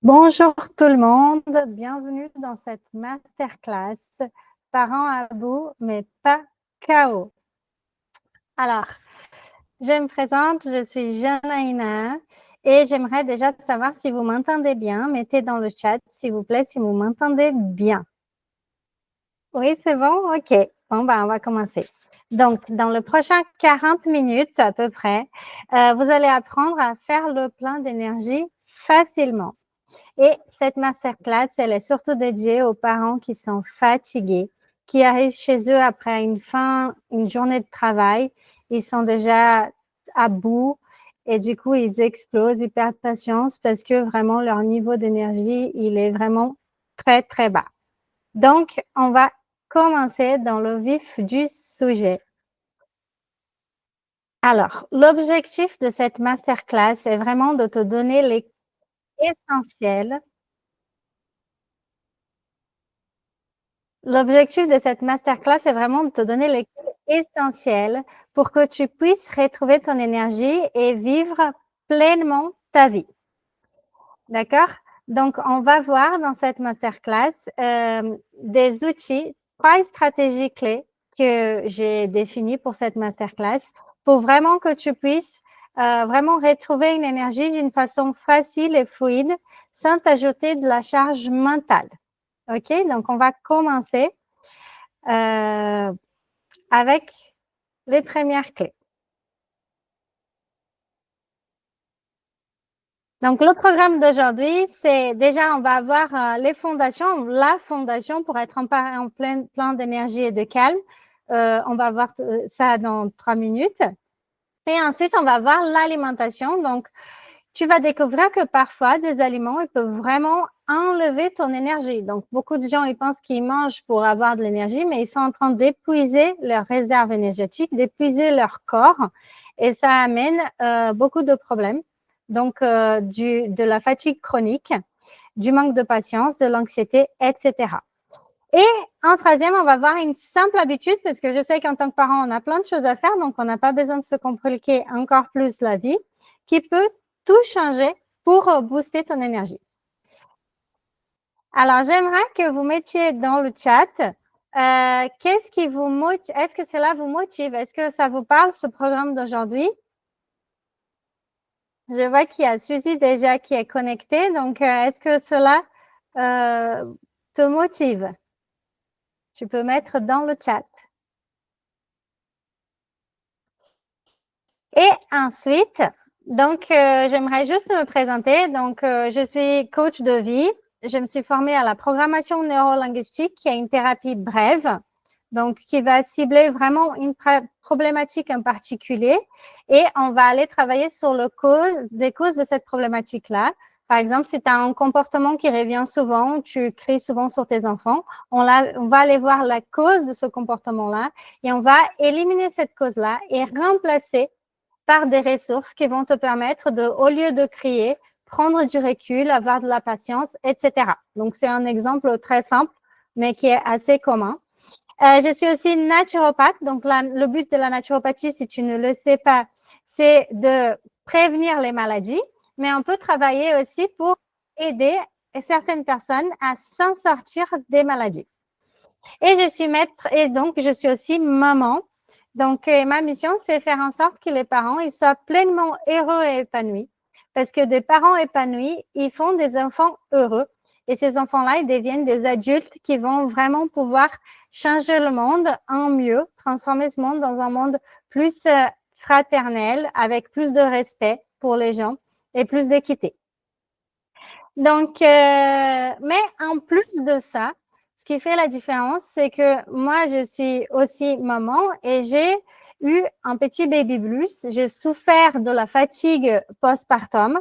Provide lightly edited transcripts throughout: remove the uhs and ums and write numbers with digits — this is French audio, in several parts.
Bonjour tout le monde, bienvenue dans cette masterclass Parents à bout, mais pas KO. Alors, je me présente, je suis Janaïna et j'aimerais déjà savoir si vous m'entendez bien. Mettez dans le chat, s'il vous plaît, si vous m'entendez bien. Oui, c'est bon? OK. Bon, ben, on va commencer. Donc, dans le prochain 40 minutes à peu près, vous allez apprendre à faire le plein d'énergie facilement. Et cette masterclass, elle est surtout dédiée aux parents qui sont fatigués, qui arrivent chez eux après une journée de travail. Ils sont déjà à bout et du coup, ils explosent, ils perdent patience parce que vraiment, leur niveau d'énergie, il est vraiment très, très bas. Donc, on va commencer dans le vif du sujet. Alors, l'objectif de cette masterclass est vraiment de te donner les essentiels. L'objectif de cette masterclass est vraiment de te donner les clés essentielles pour que tu puisses retrouver ton énergie et vivre pleinement ta vie. D'accord? Donc, on va voir dans cette masterclass des outils, 3 stratégies clés que j'ai définies pour cette masterclass pour vraiment que tu puisses vraiment retrouver une énergie d'une façon facile et fluide sans t'ajouter de la charge mentale. OK? Donc, on va commencer avec les premières clés. Donc, le programme d'aujourd'hui, c'est déjà, on va avoir les fondations, la fondation pour être en plein d'énergie et de calme. On va voir ça dans 3 minutes. Et ensuite, on va voir l'alimentation. Donc, tu vas découvrir que parfois, des aliments, ils peuvent vraiment enlever ton énergie. Donc, beaucoup de gens, ils pensent qu'ils mangent pour avoir de l'énergie, mais ils sont en train d'épuiser leur réserve énergétique, d'épuiser leur corps. Et ça amène beaucoup de problèmes. Donc, de la fatigue chronique, du manque de patience, de l'anxiété, etc. Et en troisième, on va voir une simple habitude, parce que je sais qu'en tant que parent, on a plein de choses à faire, donc on n'a pas besoin de se compliquer encore plus la vie, qui peut tout changer pour booster ton énergie. Alors, j'aimerais que vous mettiez dans le chat qu'est-ce qui vous motive, est-ce que cela vous motive, est-ce que ça vous parle, ce programme d'aujourd'hui? Je vois qu'il y a Suzy déjà qui est connectée, donc est-ce que cela te motive? Tu peux mettre dans le chat. Et ensuite, donc, j'aimerais juste me présenter. Donc, je suis coach de vie. Je me suis formée à la programmation neurolinguistique, qui est une thérapie brève, donc qui va cibler vraiment une problématique en particulier. Et on va aller travailler sur des causes de cette problématique-là. Par exemple, si tu as un comportement qui revient souvent, tu cries souvent sur tes enfants, on va aller voir la cause de ce comportement-là et on va éliminer cette cause-là et remplacer par des ressources qui vont te permettre de, au lieu de crier, prendre du recul, avoir de la patience, etc. Donc, c'est un exemple très simple, mais qui est assez commun. Je suis aussi naturopathe. Donc, le but de la naturopathie, si tu ne le sais pas, c'est de prévenir les maladies, mais on peut travailler aussi pour aider certaines personnes à s'en sortir des maladies. Et je suis maître, et donc je suis aussi maman. Donc, ma mission, c'est faire en sorte que les parents ils soient pleinement heureux et épanouis. Parce que des parents épanouis, ils font des enfants heureux. Et ces enfants-là, ils deviennent des adultes qui vont vraiment pouvoir changer le monde en mieux, transformer ce monde dans un monde plus fraternel, avec plus de respect pour les gens et plus d'équité. Donc, mais en plus de ça, ce qui fait la différence, c'est que moi, je suis aussi maman et j'ai eu un petit baby blues. J'ai souffert de la fatigue postpartum.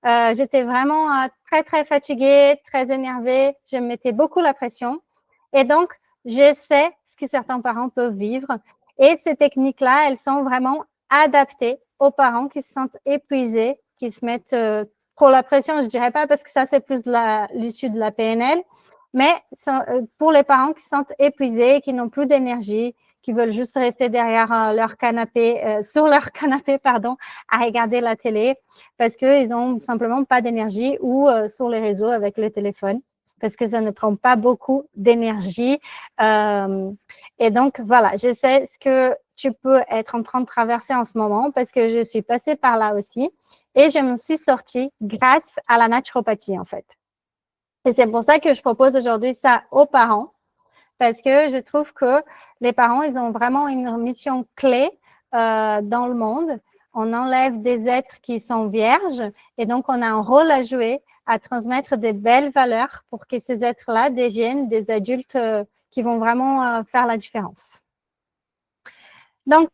J'étais vraiment très, très fatiguée, très énervée. Je me mettais beaucoup la pression. Et donc, je sais ce que certains parents peuvent vivre. Et ces techniques-là, elles sont vraiment adaptées aux parents qui se sentent épuisés, qui se mettent trop la pression, je dirais pas, parce que ça, c'est plus l'issue de la PNL, mais pour les parents qui se sentent épuisés, qui n'ont plus d'énergie, qui veulent juste rester derrière leur canapé, sur leur canapé, pardon, à regarder la télé parce qu'ils n'ont simplement pas d'énergie ou sur les réseaux avec le téléphone parce que ça ne prend pas beaucoup d'énergie. Et donc, voilà, je sais ce que tu peux être en train de traverser en ce moment parce que je suis passée par là aussi et je me suis sortie grâce à la naturopathie, en fait. Et c'est pour ça que je propose aujourd'hui ça aux parents parce que je trouve que les parents, ils ont vraiment une mission clé dans le monde. On enlève des êtres qui sont vierges et donc on a un rôle à jouer à transmettre des belles valeurs pour que ces êtres-là deviennent des adultes qui vont vraiment faire la différence. Donc,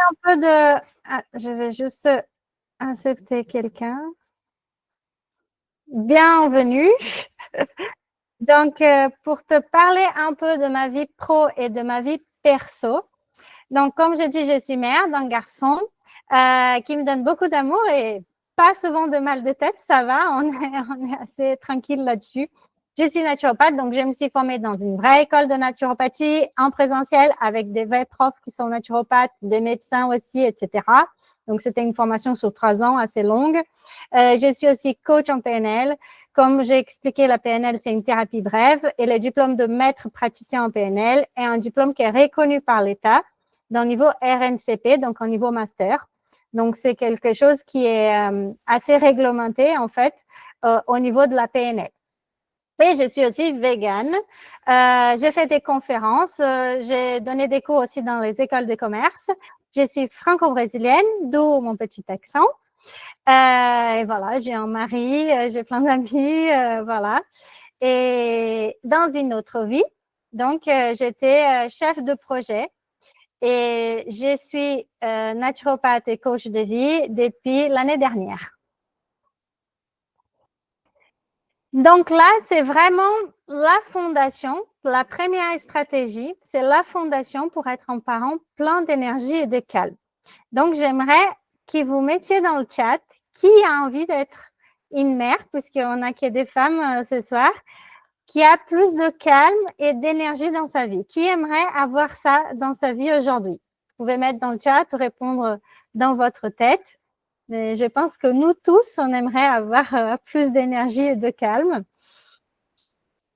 un peu de... Ah, je vais juste accepter quelqu'un. Bienvenue. Donc, pour te parler un peu de ma vie pro et de ma vie perso. Donc, comme je dis, je suis mère d'un garçon qui me donne beaucoup d'amour et pas souvent de mal de tête. Ça va, on est assez tranquille là-dessus. Je suis naturopathe, donc je me suis formée dans une vraie école de naturopathie en présentiel avec des vrais profs qui sont naturopathes, des médecins aussi, etc. Donc, c'était une formation sur 3 ans assez longue. Je suis aussi coach en PNL. Comme j'ai expliqué, la PNL, c'est une thérapie brève et le diplôme de maître praticien en PNL est un diplôme qui est reconnu par l'État d'un niveau RNCP, donc un niveau master. Donc, c'est quelque chose qui est assez réglementé, en fait, au niveau de la PNL. Et je suis aussi végane. J'ai fait des conférences. J'ai donné des cours aussi dans les écoles de commerce. Je suis franco-brésilienne, d'où mon petit accent. Et voilà, j'ai un mari, j'ai plein d'amis, voilà. Et dans une autre vie, donc, j'étais chef de projet et je suis naturopathe et coach de vie depuis l'année dernière. Donc là, c'est vraiment la fondation, la première stratégie, c'est la fondation pour être un parent plein d'énergie et de calme. Donc, j'aimerais que vous mettiez dans le chat qui a envie d'être une mère, puisqu'on n'a que des femmes ce soir, qui a plus de calme et d'énergie dans sa vie. Qui aimerait avoir ça dans sa vie aujourd'hui? Vous pouvez mettre dans le chat ou répondre dans votre tête. Mais je pense que nous tous, on aimerait avoir plus d'énergie et de calme.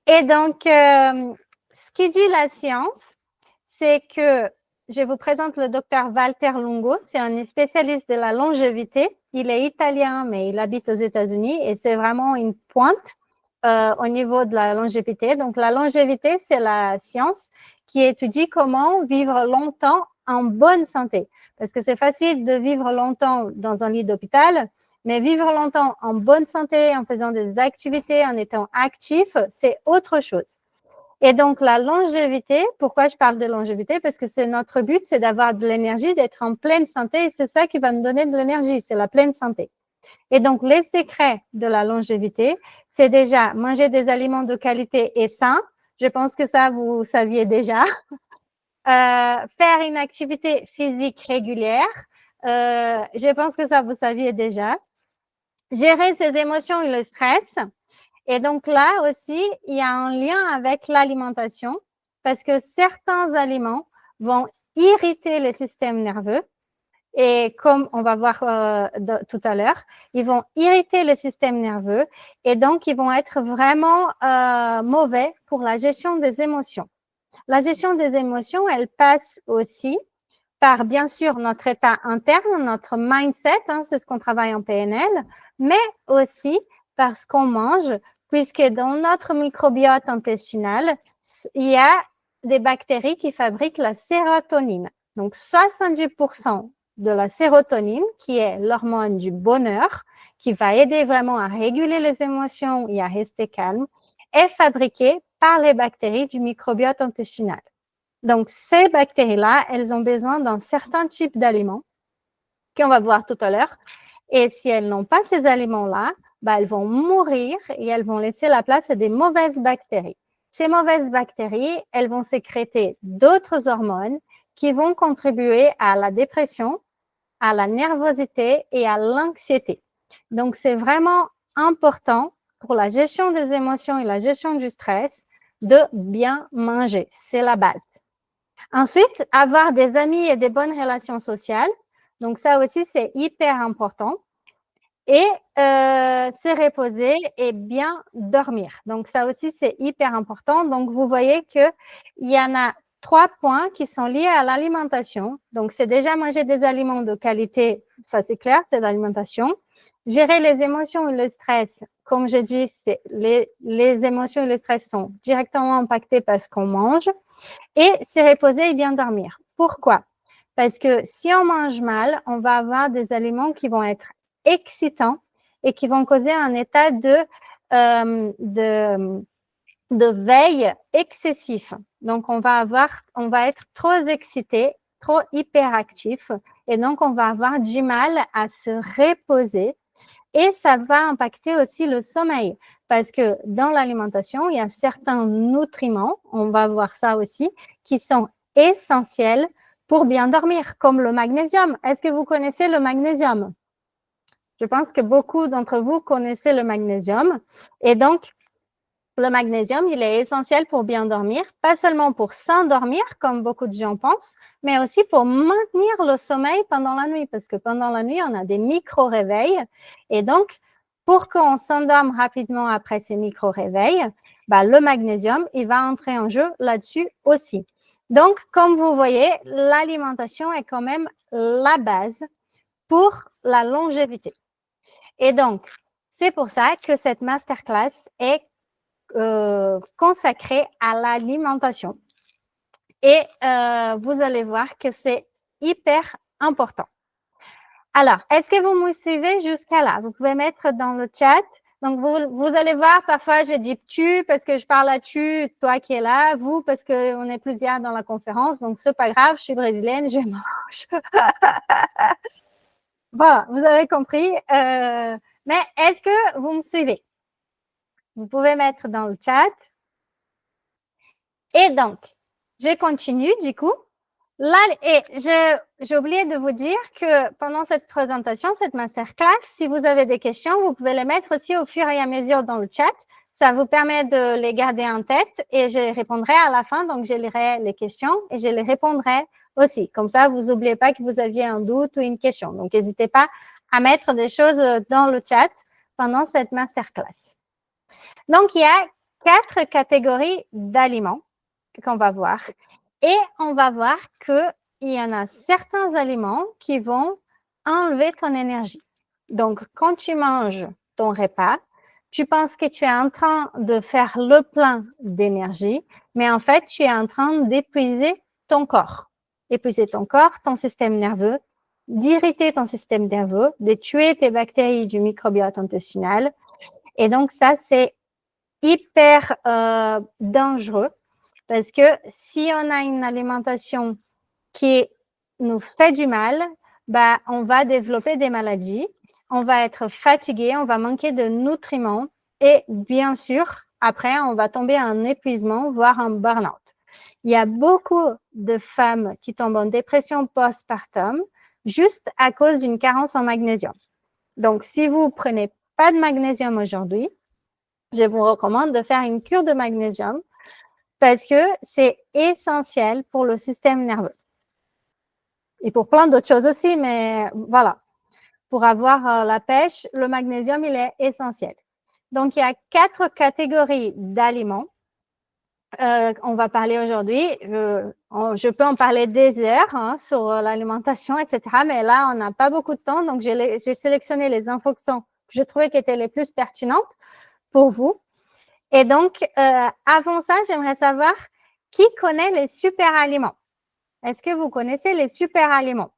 Et donc, ce qui dit la science, c'est que je vous présente le docteur Walter Longo. C'est un spécialiste de la longévité. Il est italien, mais il habite aux États-Unis et c'est vraiment une pointe au niveau de la longévité. Donc, la longévité, c'est la science qui étudie comment vivre longtemps en bonne santé. Parce que c'est facile de vivre longtemps dans un lit d'hôpital, mais vivre longtemps en bonne santé, en faisant des activités, en étant actif, c'est autre chose. Et donc, la longévité, pourquoi je parle de longévité? Parce que c'est notre but, c'est d'avoir de l'énergie, d'être en pleine santé et c'est ça qui va nous donner de l'énergie, c'est la pleine santé. Et donc, les secrets de la longévité, c'est déjà manger des aliments de qualité et sains. Je pense que ça, vous saviez déjà. Faire une activité physique régulière. Je pense que ça, vous saviez déjà. Gérer ses émotions et le stress. Et donc là aussi, il y a un lien avec l'alimentation parce que certains aliments vont irriter le système nerveux. Et comme on va voir tout à l'heure, ils vont irriter le système nerveux et donc ils vont être vraiment mauvais pour la gestion des émotions. La gestion des émotions, elle passe aussi par, bien sûr, notre état interne, notre mindset, hein, c'est ce qu'on travaille en PNL, mais aussi par ce qu'on mange, puisque dans notre microbiote intestinal, il y a des bactéries qui fabriquent la sérotonine. Donc, 70% de la sérotonine, qui est l'hormone du bonheur, qui va aider vraiment à réguler les émotions et à rester calme, est fabriquée par les bactéries du microbiote intestinal. Donc, ces bactéries-là, elles ont besoin d'un certain type d'aliments qu'on va voir tout à l'heure. Et si elles n'ont pas ces aliments-là, elles vont mourir et elles vont laisser la place à des mauvaises bactéries. Ces mauvaises bactéries, elles vont sécréter d'autres hormones qui vont contribuer à la dépression, à la nervosité et à l'anxiété. Donc, c'est vraiment important pour la gestion des émotions et la gestion du stress de bien manger. C'est la base. Ensuite, avoir des amis et des bonnes relations sociales. Donc, ça aussi, c'est hyper important. Et se reposer et bien dormir. Donc, ça aussi, c'est hyper important. Donc, vous voyez qu'il y en a 3 points qui sont liés à l'alimentation. Donc, c'est déjà manger des aliments de qualité, ça c'est clair, c'est l'alimentation. Gérer les émotions et le stress. Comme je dis, les émotions et le stress sont directement impactés par ce qu'on mange. Et se reposer et bien dormir. Pourquoi? Parce que si on mange mal, on va avoir des aliments qui vont être excitants et qui vont causer un état de veille excessif. Donc, on va être trop excité, trop hyperactif et donc on va avoir du mal à se reposer et ça va impacter aussi le sommeil parce que dans l'alimentation, il y a certains nutriments, on va voir ça aussi, qui sont essentiels pour bien dormir, comme le magnésium. Est-ce que vous connaissez le magnésium? Je pense que beaucoup d'entre vous connaissez le magnésium. Et donc, le magnésium, il est essentiel pour bien dormir, pas seulement pour s'endormir, comme beaucoup de gens pensent, mais aussi pour maintenir le sommeil pendant la nuit, parce que pendant la nuit, on a des micro-réveils. Et donc, pour qu'on s'endorme rapidement après ces micro-réveils, le magnésium, il va entrer en jeu là-dessus aussi. Donc, comme vous voyez, l'alimentation est quand même la base pour la longévité. Et donc, c'est pour ça que cette masterclass est consacrée à l'alimentation. Et vous allez voir que c'est hyper important. Alors, est-ce que vous me suivez jusqu'à là? Vous pouvez mettre dans le chat. Donc, vous allez voir, parfois, je dis tu parce que je parle à tu, toi qui es là, vous parce qu'on est plusieurs dans la conférence. Donc, c'est pas grave, je suis brésilienne, je mange. Bon, vous avez compris. Mais est-ce que vous me suivez? Vous pouvez mettre dans le chat. Et donc, je continue du coup. Là, et j'ai oublié de vous dire que pendant cette présentation, cette masterclass, si vous avez des questions, vous pouvez les mettre aussi au fur et à mesure dans le chat. Ça vous permet de les garder en tête et je les répondrai à la fin. Donc, je lirai les questions et je les répondrai aussi. Comme ça, vous n'oubliez pas que vous aviez un doute ou une question. Donc, n'hésitez pas à mettre des choses dans le chat pendant cette masterclass. Donc, il y a 4 catégories d'aliments qu'on va voir. Et on va voir qu'il y en a certains aliments qui vont enlever ton énergie. Donc, quand tu manges ton repas, tu penses que tu es en train de faire le plein d'énergie, mais en fait, tu es en train d'épuiser ton corps. Épuiser ton corps, ton système nerveux, d'irriter ton système nerveux, de tuer tes bactéries du microbiote intestinal. Et donc, ça, c'est hyper dangereux. Parce que si on a une alimentation qui nous fait du mal, on va développer des maladies, on va être fatigué, on va manquer de nutriments et bien sûr, après, on va tomber en épuisement, voire en burn-out. Il y a beaucoup de femmes qui tombent en dépression postpartum juste à cause d'une carence en magnésium. Donc, si vous ne prenez pas de magnésium aujourd'hui, je vous recommande de faire une cure de magnésium parce que c'est essentiel pour le système nerveux. Et pour plein d'autres choses aussi, mais voilà. Pour avoir la pêche, le magnésium, il est essentiel. Donc, il y a 4 catégories d'aliments. On va parler aujourd'hui. Je peux en parler des heures sur l'alimentation, etc. Mais là, on n'a pas beaucoup de temps. Donc, j'ai sélectionné les infos que je trouvais qui étaient les plus pertinentes pour vous. Et donc, avant ça, j'aimerais savoir qui connaît les super aliments. Est-ce que vous connaissez les super aliments?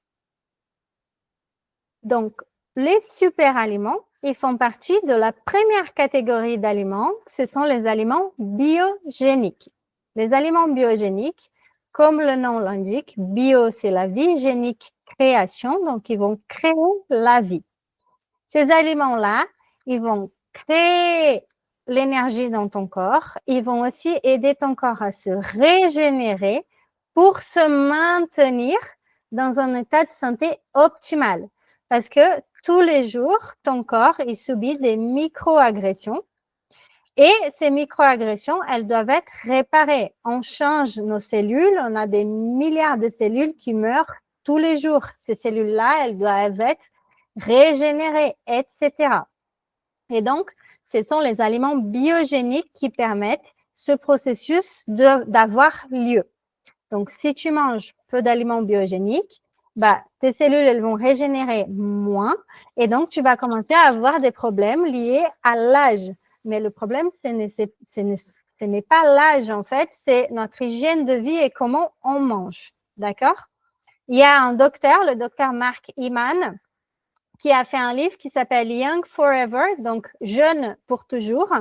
Donc, les super aliments, ils font partie de la première catégorie d'aliments. Ce sont les aliments biogéniques. Les aliments biogéniques, comme le nom l'indique, bio, c'est la vie, génique, création. Donc, ils vont créer la vie. Ces aliments-là, ils vont créer l'énergie dans ton corps. Ils vont aussi aider ton corps à se régénérer pour se maintenir dans un état de santé optimal. Parce que tous les jours, ton corps, il subit des micro-agressions. Et ces microagressions, elles doivent être réparées. On change nos cellules, on a des milliards de cellules qui meurent tous les jours. Ces cellules-là, elles doivent être régénérées, etc. Et donc, ce sont les aliments biogéniques qui permettent ce processus d'avoir lieu. Donc, si tu manges peu d'aliments biogéniques, bah, tes cellules, elles vont régénérer moins et donc tu vas commencer à avoir des problèmes liés à l'âge. Mais le problème, ce n'est pas l'âge, en fait, c'est notre hygiène de vie et comment on mange. D'accord? Il y a un docteur, le docteur Mark Hyman, qui a fait un livre qui s'appelle Young Forever, donc jeune pour toujours.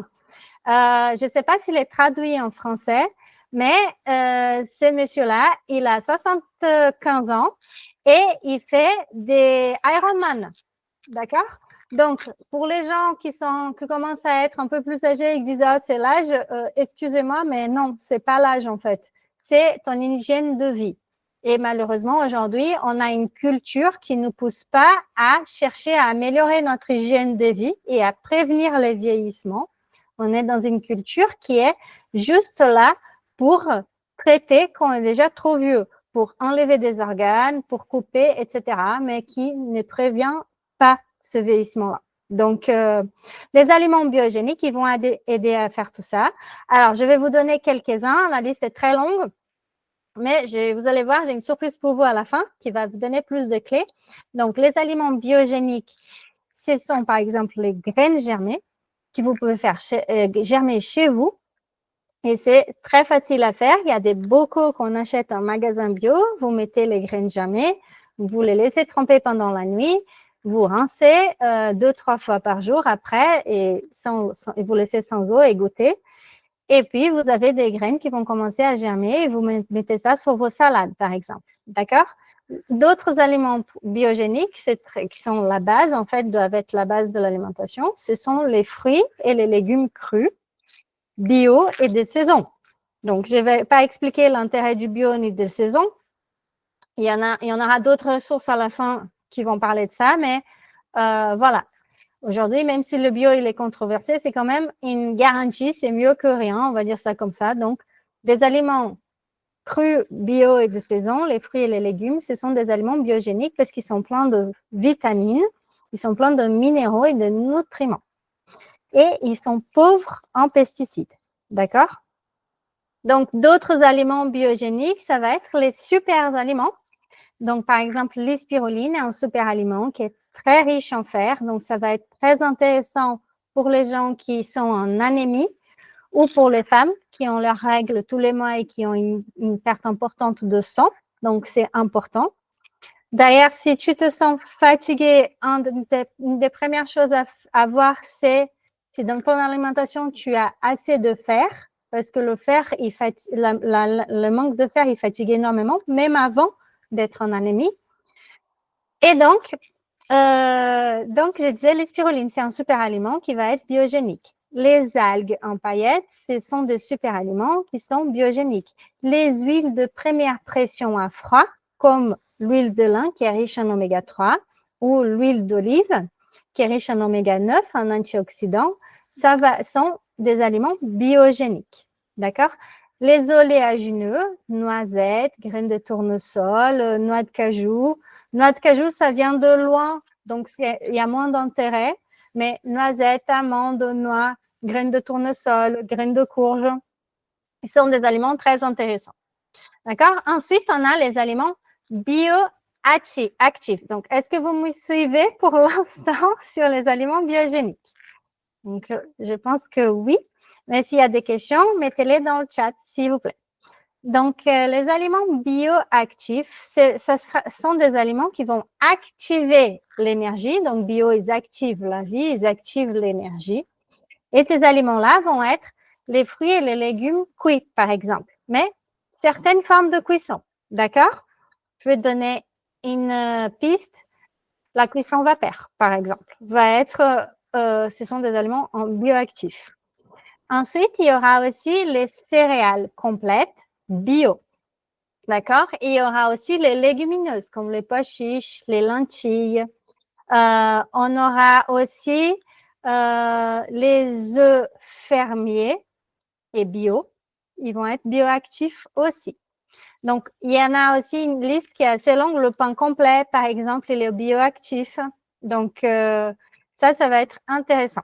Je ne sais pas s'il est traduit en français, mais ce monsieur-là, il a 75 ans et il fait des Ironman. D'accord? Donc, pour les gens qui commencent à être un peu plus âgés et qui disent ah, c'est l'âge, excusez-moi, mais non, c'est pas l'âge en fait. C'est ton hygiène de vie. Et malheureusement, aujourd'hui, on a une culture qui ne nous pousse pas à chercher à améliorer notre hygiène de vie et à prévenir les vieillissements. On est dans une culture qui est juste là pour traiter quand on est déjà trop vieux, pour enlever des organes, pour couper, etc., mais qui ne prévient pas ce vieillissement-là. Donc, les aliments biogéniques, ils vont aider à faire tout ça. Alors, je vais vous donner quelques-uns. La liste est très longue, mais vous allez voir, j'ai une surprise pour vous à la fin qui va vous donner plus de clés. Donc, les aliments biogéniques, ce sont par exemple les graines germées que vous pouvez faire germer chez vous. Et c'est très facile à faire. Il y a des bocaux qu'on achète en magasin bio. Vous mettez les graines germées, vous les laissez tremper pendant la nuit, vous rincez 2-3 fois par jour après et vous laissez sans eau et goûter. Et puis, vous avez des graines qui vont commencer à germer et vous mettez ça sur vos salades, par exemple. D'accord? D'autres aliments biogéniques qui sont la base, en fait, doivent être la base de l'alimentation. Ce sont les fruits et les légumes crus, bio et de saison. Donc, je ne vais pas expliquer l'intérêt du bio ni de saison. Il y en aura d'autres ressources à la fin qui vont parler de ça, mais voilà. Aujourd'hui, même si le bio il est controversé, c'est quand même une garantie, c'est mieux que rien, on va dire ça comme ça. Donc, des aliments crus, bio et de saison, les fruits et les légumes, ce sont des aliments biogéniques parce qu'ils sont pleins de vitamines, ils sont pleins de minéraux et de nutriments. Et ils sont pauvres en pesticides. D'accord? Donc, d'autres aliments biogéniques, ça va être les super aliments. Donc, par exemple, l'ispiruline est un super aliment qui est très riche en fer. Donc, ça va être très intéressant pour les gens qui sont en anémie ou pour les femmes qui ont leurs règles tous les mois et qui ont une perte importante de sang. Donc, c'est important. D'ailleurs, si tu te sens fatigué, une des premières choses à voir, c'est si dans ton alimentation, tu as assez de fer, parce que le fer, le manque de fer, il fatigue énormément, même avant d'être en anémie. Et donc, je disais, les spiruline, c'est un super aliment qui va être biogénique. Les algues en paillettes, ce sont des super aliments qui sont biogéniques. Les huiles de première pression à froid, comme l'huile de lin qui est riche en oméga 3 ou l'huile d'olive qui est riche en oméga 9, en antioxydants, sont des aliments biogéniques. D'accord? Les oléagineux, noisettes, graines de tournesol, noix de cajou. Noix de cajou, ça vient de loin, donc il y a moins d'intérêt. Mais noisettes, amandes, noix, graines de tournesol, graines de courge, ils sont des aliments très intéressants. D'accord? Ensuite, on a les aliments bioactifs. Donc, est-ce que vous me suivez pour l'instant sur les aliments biogéniques? Donc, je pense que oui. Mais s'il y a des questions, mettez-les dans le chat, s'il vous plaît. Donc, les aliments bioactifs, sont des aliments qui vont activer l'énergie. Donc, bio, ils activent la vie, ils activent l'énergie. Et ces aliments-là vont être les fruits et les légumes cuits, par exemple. Mais certaines formes de cuisson, d'accord? Je vais te donner une piste. La cuisson vapeur, par exemple, ce sont des aliments bioactifs. Ensuite, il y aura aussi les céréales complètes bio. D'accord? Et il y aura aussi les légumineuses comme les pois chiches, les lentilles. On aura aussi les œufs fermiers et bio, ils vont être bioactifs aussi. Donc, il y en a aussi une liste qui est assez longue. Le pain complet, par exemple, il est bioactif. Donc, ça va être intéressant.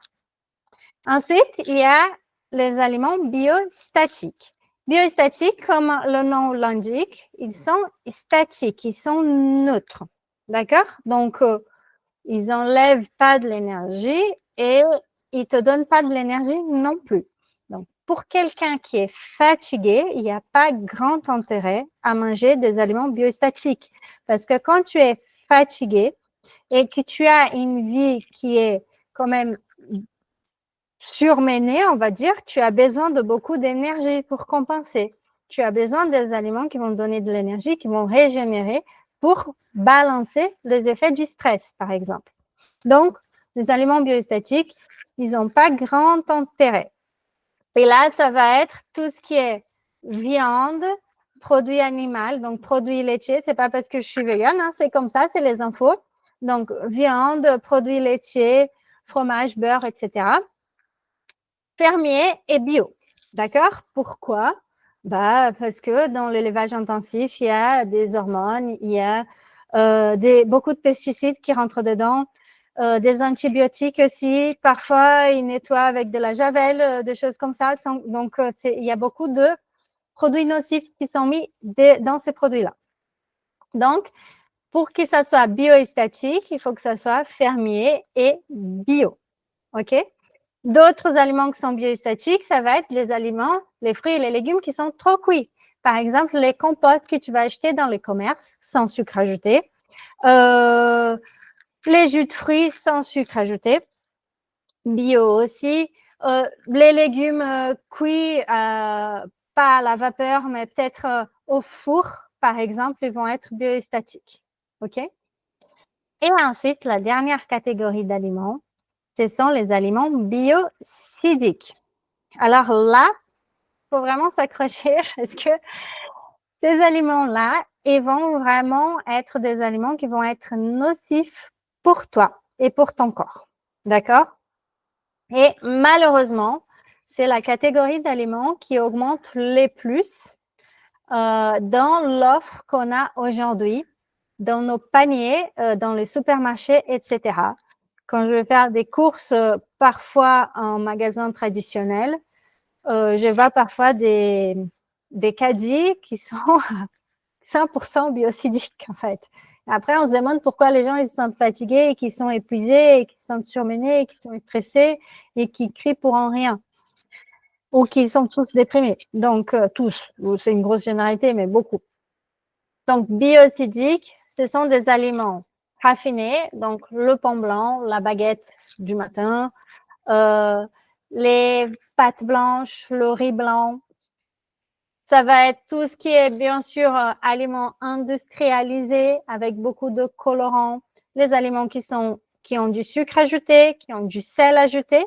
Ensuite, il y a les aliments biostatiques. Biostatiques, comme le nom l'indique, ils sont statiques, ils sont neutres. D'accord? Donc, ils n'enlèvent pas de l'énergie et ils ne te donnent pas de l'énergie non plus. Donc, pour quelqu'un qui est fatigué, il n'y a pas grand intérêt à manger des aliments biostatiques. Parce que quand tu es fatigué et que tu as une vie qui est quand même surmenée, on va dire, tu as besoin de beaucoup d'énergie pour compenser. Tu as besoin des aliments qui vont donner de l'énergie, qui vont régénérer pour balancer les effets du stress, par exemple. Donc, les aliments biostatiques, ils n'ont pas grand intérêt. Et là, ça va être tout ce qui est viande, produits animaux, donc produits laitiers. C'est pas parce que je suis végane, hein, c'est comme ça, c'est les infos. Donc, viande, produits laitiers, fromage, beurre, etc. Fermier et bio. D'accord? Pourquoi? Parce que dans l'élevage intensif, il y a des hormones, il y a beaucoup de pesticides qui rentrent dedans, des antibiotiques aussi. Parfois, ils nettoient avec de la javel, des choses comme ça. Donc, il y a beaucoup de produits nocifs qui sont mis dans ces produits-là. Donc, pour que ça soit biostatique, il faut que ça soit fermier et bio. OK? D'autres aliments qui sont biostatiques, ça va être les aliments, les fruits et les légumes qui sont trop cuits. Par exemple, les compotes que tu vas acheter dans les commerces sans sucre ajouté. Les jus de fruits sans sucre ajouté. Bio aussi. Les légumes cuits, pas à la vapeur, mais peut-être au four, par exemple, ils vont être biostatiques. OK? Et ensuite, la dernière catégorie d'aliments, ce sont les aliments biocidiques. Alors là, il faut vraiment s'accrocher parce que ces aliments-là, ils vont vraiment être des aliments qui vont être nocifs pour toi et pour ton corps. D'accord? Et malheureusement, c'est la catégorie d'aliments qui augmente les plus dans l'offre qu'on a aujourd'hui, dans nos paniers, dans les supermarchés, etc. Quand je vais faire des courses, parfois en magasin traditionnel, je vois parfois des caddies qui sont 100% biocidiques, en fait. Après, on se demande pourquoi les gens ils se sentent fatigués et qu'ils sont épuisés et qu'ils se sentent surmenés et qu'ils sont stressés et qui crient pour en rien. Ou qu'ils sont tous déprimés. Donc, tous. C'est une grosse généralité, mais beaucoup. Donc, biocidiques, ce sont des aliments raffinés. Donc, le pain blanc, la baguette du matin, les pâtes blanches, le riz blanc. Ça va être tout ce qui est, bien sûr, aliments industrialisés avec beaucoup de colorants. Les aliments qui ont du sucre ajouté, qui ont du sel ajouté.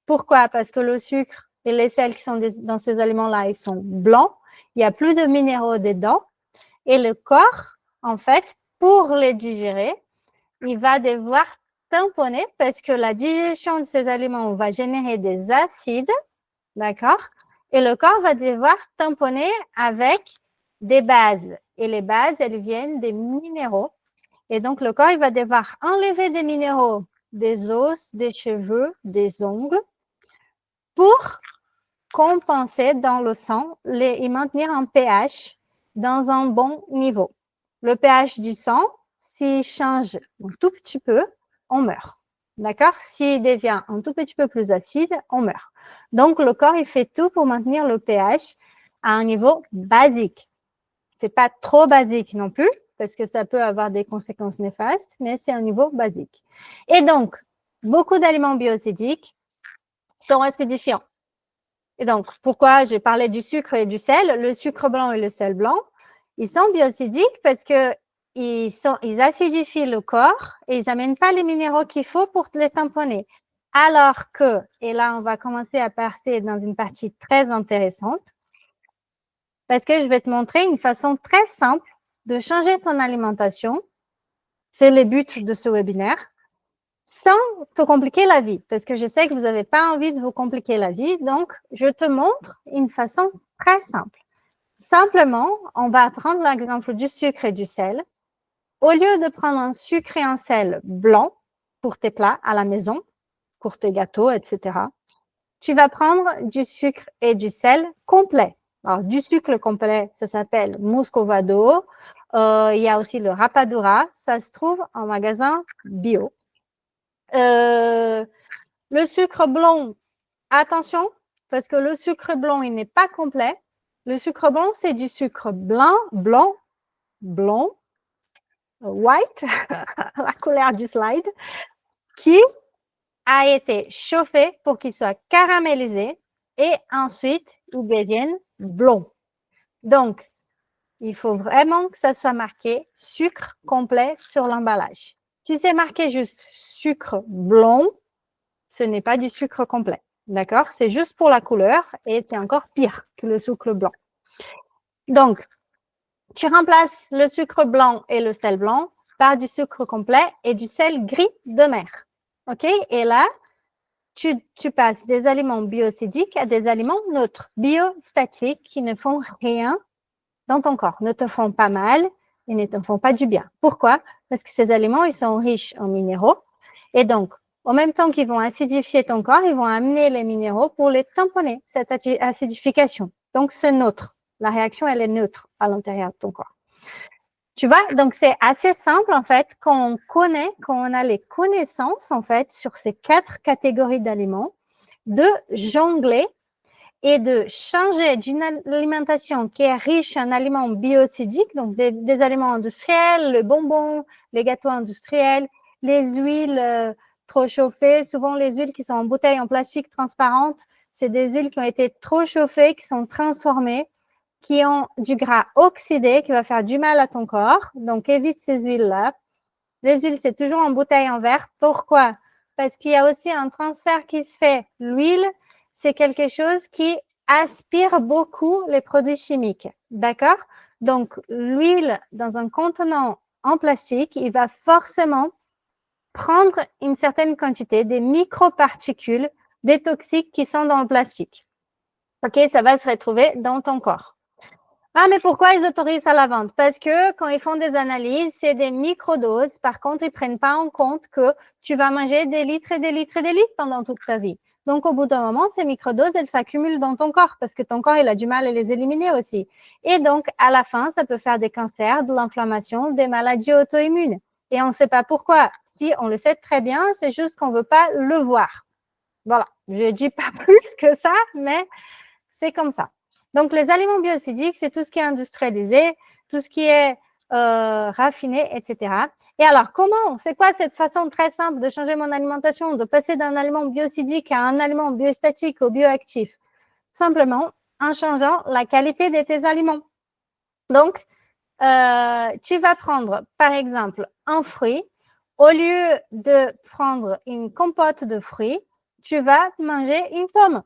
Pourquoi? Parce que le sucre et les sels qui sont dans ces aliments-là, ils sont blancs. Il n'y a plus de minéraux dedans. Et le corps, en fait, pour les digérer, il va devoir tamponner parce que la digestion de ces aliments va générer des acides, d'accord? Et le corps va devoir tamponner avec des bases. Et les bases, elles viennent des minéraux. Et donc, le corps, il va devoir enlever des minéraux des os, des cheveux, des ongles pour compenser dans le sang et maintenir un pH dans un bon niveau. Le pH du sang, s'il change un tout petit peu, on meurt. D'accord? S'il devient un tout petit peu plus acide, on meurt. Donc, le corps, il fait tout pour maintenir le pH à un niveau basique. C'est pas trop basique non plus, parce que ça peut avoir des conséquences néfastes, mais c'est un niveau basique. Et donc, beaucoup d'aliments biocidiques sont acidifiants. Et donc, pourquoi j'ai parlé du sucre et du sel? Le sucre blanc et le sel blanc, ils sont biocidiques parce que ils acidifient le corps et ils n'amènent pas les minéraux qu'il faut pour les tamponner. Alors que, et là, on va commencer à passer dans une partie très intéressante, parce que je vais te montrer une façon très simple de changer ton alimentation. C'est le but de ce webinaire. sans te compliquer la vie, parce que je sais que vous n'avez pas envie de vous compliquer la vie. Donc, je te montre une façon très simple. Simplement, on va prendre l'exemple du sucre et du sel. Au lieu de prendre un sucre et un sel blanc pour tes plats à la maison, pour tes gâteaux, etc., tu vas prendre du sucre et du sel complet. Alors, du sucre complet, ça s'appelle Muscovado. Il y a aussi le Rapadura. Ça se trouve en magasin bio. Le sucre blanc, attention, parce que le sucre blanc, il n'est pas complet. Le sucre blanc, c'est du sucre blanc, white, la couleur du slide, qui a été chauffé pour qu'il soit caramélisé et ensuite il devienne blond. Donc, il faut vraiment que ça soit marqué sucre complet sur l'emballage. Si c'est marqué juste sucre blanc, ce n'est pas du sucre complet. D'accord? C'est juste pour la couleur et c'est encore pire que le sucre blanc. Donc, tu remplaces le sucre blanc et le sel blanc par du sucre complet et du sel gris de mer. OK? Et là, tu passes des aliments biocidiques à des aliments neutres, biostatiques, qui ne font rien dans ton corps, ne te font pas mal et ne te font pas du bien. Pourquoi? Parce que ces aliments, ils sont riches en minéraux. Et donc, en même temps qu'ils vont acidifier ton corps, ils vont amener les minéraux pour les tamponner, cette acidification. Donc, c'est neutre. La réaction, elle est neutre à l'intérieur de ton corps. Tu vois, donc c'est assez simple en fait quand on connaît, quand on a les connaissances en fait sur ces 4 catégories d'aliments, de jongler et de changer d'une alimentation qui est riche en aliments biocidiques, donc des aliments industriels, le bonbon, les gâteaux industriels, les huiles trop chauffées, souvent les huiles qui sont en bouteille en plastique transparente, c'est des huiles qui ont été trop chauffées, qui sont transformées, qui ont du gras oxydé, qui va faire du mal à ton corps. Donc, évite ces huiles-là. Les huiles, c'est toujours en bouteille en verre. Pourquoi? Parce qu'il y a aussi un transfert qui se fait. L'huile, c'est quelque chose qui aspire beaucoup les produits chimiques. D'accord? Donc, l'huile dans un contenant en plastique, il va forcément prendre une certaine quantité des microparticules, des toxiques qui sont dans le plastique. OK? Ça va se retrouver dans ton corps. Ah, mais pourquoi ils autorisent à la vente? Parce que quand ils font des analyses, c'est des microdoses. Par contre, ils ne prennent pas en compte que tu vas manger des litres et des litres et des litres pendant toute ta vie. Donc, au bout d'un moment, ces microdoses, elles s'accumulent dans ton corps parce que ton corps, il a du mal à les éliminer aussi. Et donc, à la fin, ça peut faire des cancers, de l'inflammation, des maladies auto-immunes. Et on ne sait pas pourquoi. Si on le sait très bien, c'est juste qu'on ne veut pas le voir. Voilà. Je ne dis pas plus que ça, mais c'est comme ça. Donc, les aliments biocidiques, c'est tout ce qui est industrialisé, tout ce qui est raffiné, etc. Et alors, comment, c'est quoi cette façon très simple de changer mon alimentation, de passer d'un aliment biocidique à un aliment biostatique ou bioactif? Simplement en changeant la qualité de tes aliments. Donc, tu vas prendre, par exemple, un fruit. Au lieu de prendre une compote de fruits, tu vas manger une pomme.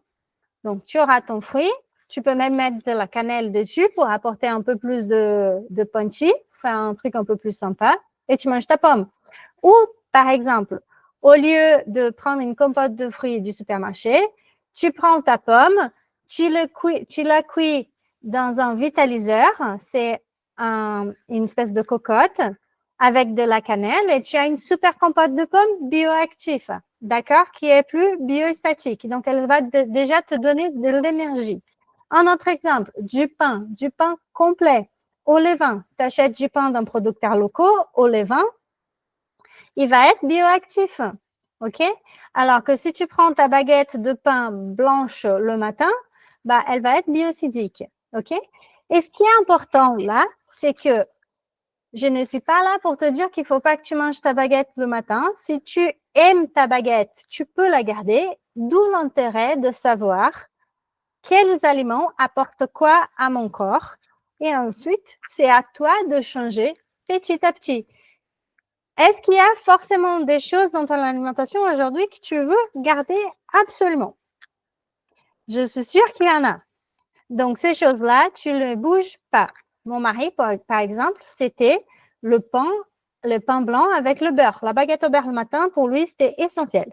Donc, tu auras ton fruit. Tu peux même mettre de la cannelle dessus pour apporter un peu plus de punchy, faire un truc un peu plus sympa, et tu manges ta pomme. Ou, par exemple, au lieu de prendre une compote de fruits du supermarché, tu prends ta pomme, tu la cuis dans un vitaliseur, c'est une espèce de cocotte avec de la cannelle et tu as une super compote de pommes bioactive, d'accord, qui est plus biostatique. Donc, elle va déjà te donner de l'énergie. Un autre exemple, du pain complet au levain. Tu achètes du pain d'un producteur local au levain, il va être bioactif. OK? Alors que si tu prends ta baguette de pain blanche le matin, bah, elle va être biocidique. OK? Et ce qui est important là, c'est que je ne suis pas là pour te dire qu'il ne faut pas que tu manges ta baguette le matin. Si tu aimes ta baguette, tu peux la garder. D'où l'intérêt de savoir quels aliments apportent quoi à mon corps. Et ensuite, c'est à toi de changer petit à petit. Est-ce qu'il y a forcément des choses dans ton alimentation aujourd'hui que tu veux garder absolument? Je suis sûre qu'il y en a. Donc, ces choses-là, tu ne les bouges pas. Mon mari, par exemple, c'était le pain le pain blanc avec le beurre. La baguette au beurre le matin, pour lui, c'était essentiel.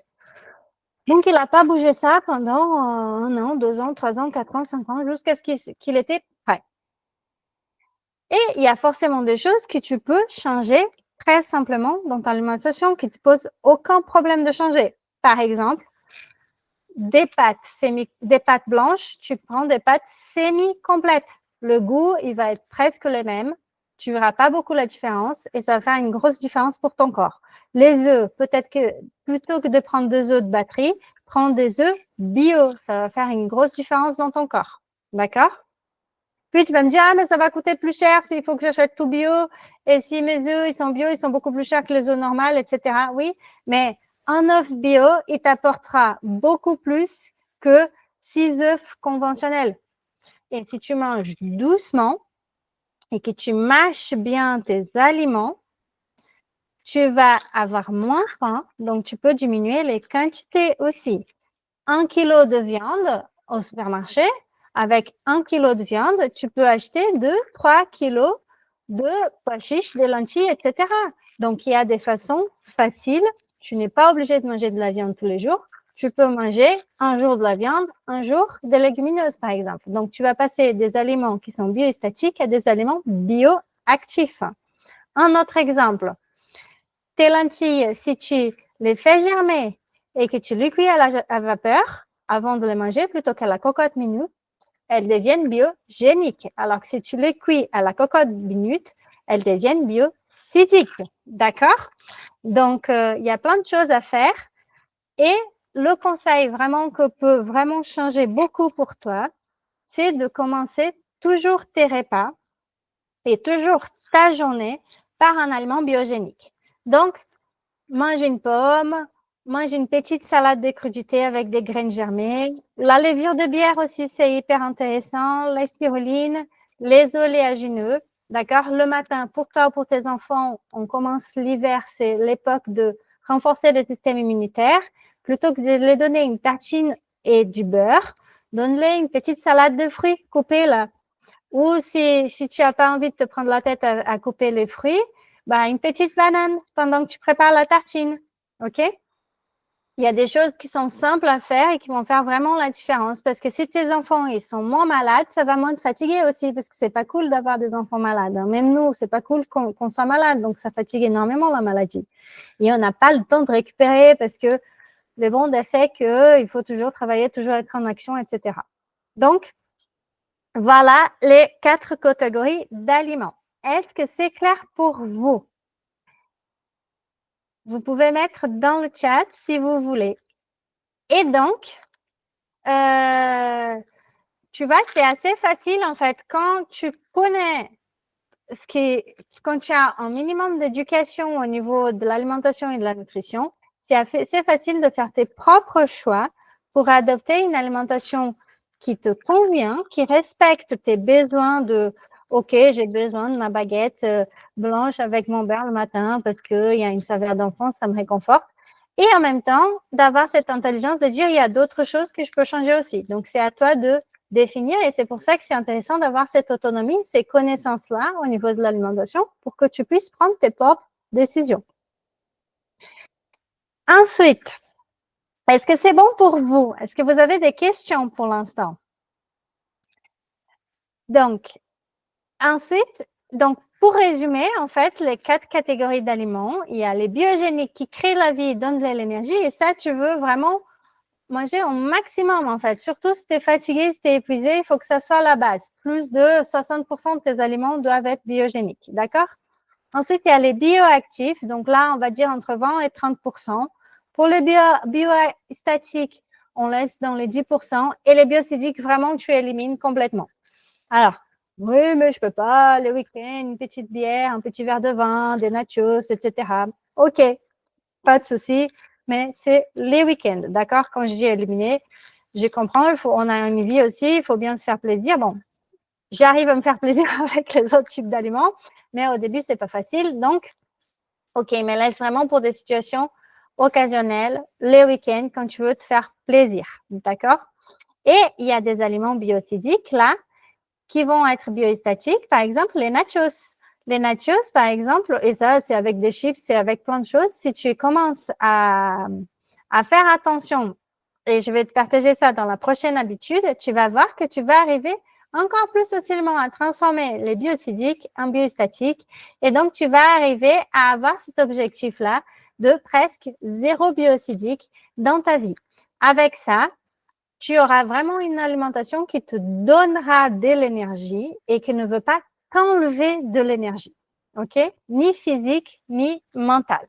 Donc, il n'a pas bougé ça pendant 1 an, 2 ans, 3 ans, 4 ans, 5 ans, jusqu'à ce qu'il était prêt. Et il y a forcément des choses que tu peux changer très simplement dans ton alimentation qui ne te posent aucun problème de changer. Par exemple, des pâtes blanches, tu prends des pâtes semi-complètes. Le goût, il va être presque le même. Tu ne verras pas beaucoup la différence et ça va faire une grosse différence pour ton corps. Les œufs, peut-être que plutôt que de prendre des œufs de batterie, prends des œufs bio. Ça va faire une grosse différence dans ton corps. D'accord? Puis tu vas me dire, ah, mais ça va coûter plus cher s'il faut que j'achète tout bio. Et si mes œufs, ils sont bio, ils sont beaucoup plus chers que les œufs normales, etc. Oui, mais un œuf bio, il t'apportera beaucoup plus que 6 œufs conventionnels. Et si tu manges doucement et que tu mâches bien tes aliments, tu vas avoir moins faim, donc tu peux diminuer les quantités aussi. 1 kilo de viande au supermarché, avec 1 kilo de viande, tu peux acheter 2-3 kilos de pois chiches, des lentilles, etc. Donc, il y a des façons faciles. Tu n'es pas obligé de manger de la viande tous les jours. Tu peux manger un jour de la viande, un jour des légumineuses, par exemple. Donc, tu vas passer des aliments qui sont biostatiques à des aliments bioactifs. Un autre exemple, tes lentilles, si tu les fais germer et que tu les cuis à vapeur avant de les manger plutôt qu'à la cocotte minute, elles deviennent biogéniques. Alors que si tu les cuis à la cocotte minute, elles deviennent biocidiques. D'accord? Donc, il y a plein de choses à faire. Et le conseil vraiment que peut vraiment changer beaucoup pour toi, c'est de commencer toujours tes repas et toujours ta journée par un aliment biogénique. Donc, mange une pomme, mange une petite salade de crudités avec des graines germées. La levure de bière aussi, c'est hyper intéressant. La spiruline, les oléagineux. D'accord? Le matin, pour toi ou pour tes enfants, on commence l'hiver, c'est l'époque de renforcer le système immunitaire. Plutôt que de les donner une tartine et du beurre, donne-les une petite salade de fruits coupée là. Ou si tu n'as pas envie de te prendre la tête à couper les fruits, bah, une petite banane pendant que tu prépares la tartine. OK? Il y a des choses qui sont simples à faire et qui vont faire vraiment la différence. Parce que si tes enfants ils sont moins malades, ça va moins te fatiguer aussi. Parce que c'est pas cool d'avoir des enfants malades. Même nous, c'est pas cool qu'on soit malade. Donc, ça fatigue énormément la maladie. Et on n'a pas le temps de récupérer parce que le monde a fait qu'il faut toujours travailler, toujours être en action, etc. Donc, voilà les 4 catégories d'aliments. Est-ce que c'est clair pour vous? Vous pouvez mettre dans le chat si vous voulez. Et donc, tu vois, c'est assez facile en fait. Quand tu connais quand tu as un minimum d'éducation au niveau de l'alimentation et de la nutrition, c'est facile de faire tes propres choix pour adopter une alimentation qui te convient, qui respecte tes besoins de OK, j'ai besoin de ma baguette blanche avec mon beurre le matin parce qu'il y a une saveur d'enfance, ça me réconforte. Et en même temps, d'avoir cette intelligence de dire il y a d'autres choses que je peux changer aussi. Donc, c'est à toi de définir et c'est pour ça que c'est intéressant d'avoir cette autonomie, ces connaissances-là au niveau de l'alimentation pour que tu puisses prendre tes propres décisions. Ensuite, est-ce que c'est bon pour vous? Est-ce que vous avez des questions pour l'instant? Donc, ensuite, pour résumer, en fait, les 4 catégories d'aliments, il y a les biogéniques qui créent la vie, donnent de l'énergie et ça, tu veux vraiment manger au maximum, en fait. Surtout si tu es fatigué, si tu es épuisé, il faut que ça soit la base. Plus de 60% de tes aliments doivent être biogéniques. D'accord? Ensuite, il y a les bioactifs. Donc là, on va dire entre 20 et 30%. Pour les biostatiques, on laisse dans les 10%. Et les biocidiques, vraiment, tu élimines complètement. Alors, oui, mais je ne peux pas, les week-ends, une petite bière, un petit verre de vin, des nachos, etc. OK, pas de souci, mais c'est les week-ends, d'accord? Quand je dis éliminer, je comprends, on a une vie aussi, il faut bien se faire plaisir. Bon, j'arrive à me faire plaisir avec les autres types d'aliments, mais au début, c'est pas facile. Donc, OK, mais laisse vraiment pour des situations occasionnelles, les week-ends, quand tu veux te faire plaisir, d'accord? Et il y a des aliments biocidiques, là, qui vont être biostatiques, par exemple les nachos. Les nachos, par exemple, et ça, c'est avec des chips, c'est avec plein de choses. Si tu commences à faire attention, et je vais te partager ça dans la prochaine habitude, tu vas voir que tu vas arriver encore plus facilement à transformer les biocidiques en biostatiques. Et donc, tu vas arriver à avoir cet objectif-là de presque 0 biocidique dans ta vie. Avec ça, tu auras vraiment une alimentation qui te donnera de l'énergie et qui ne veut pas t'enlever de l'énergie. OK? Ni physique, ni mentale.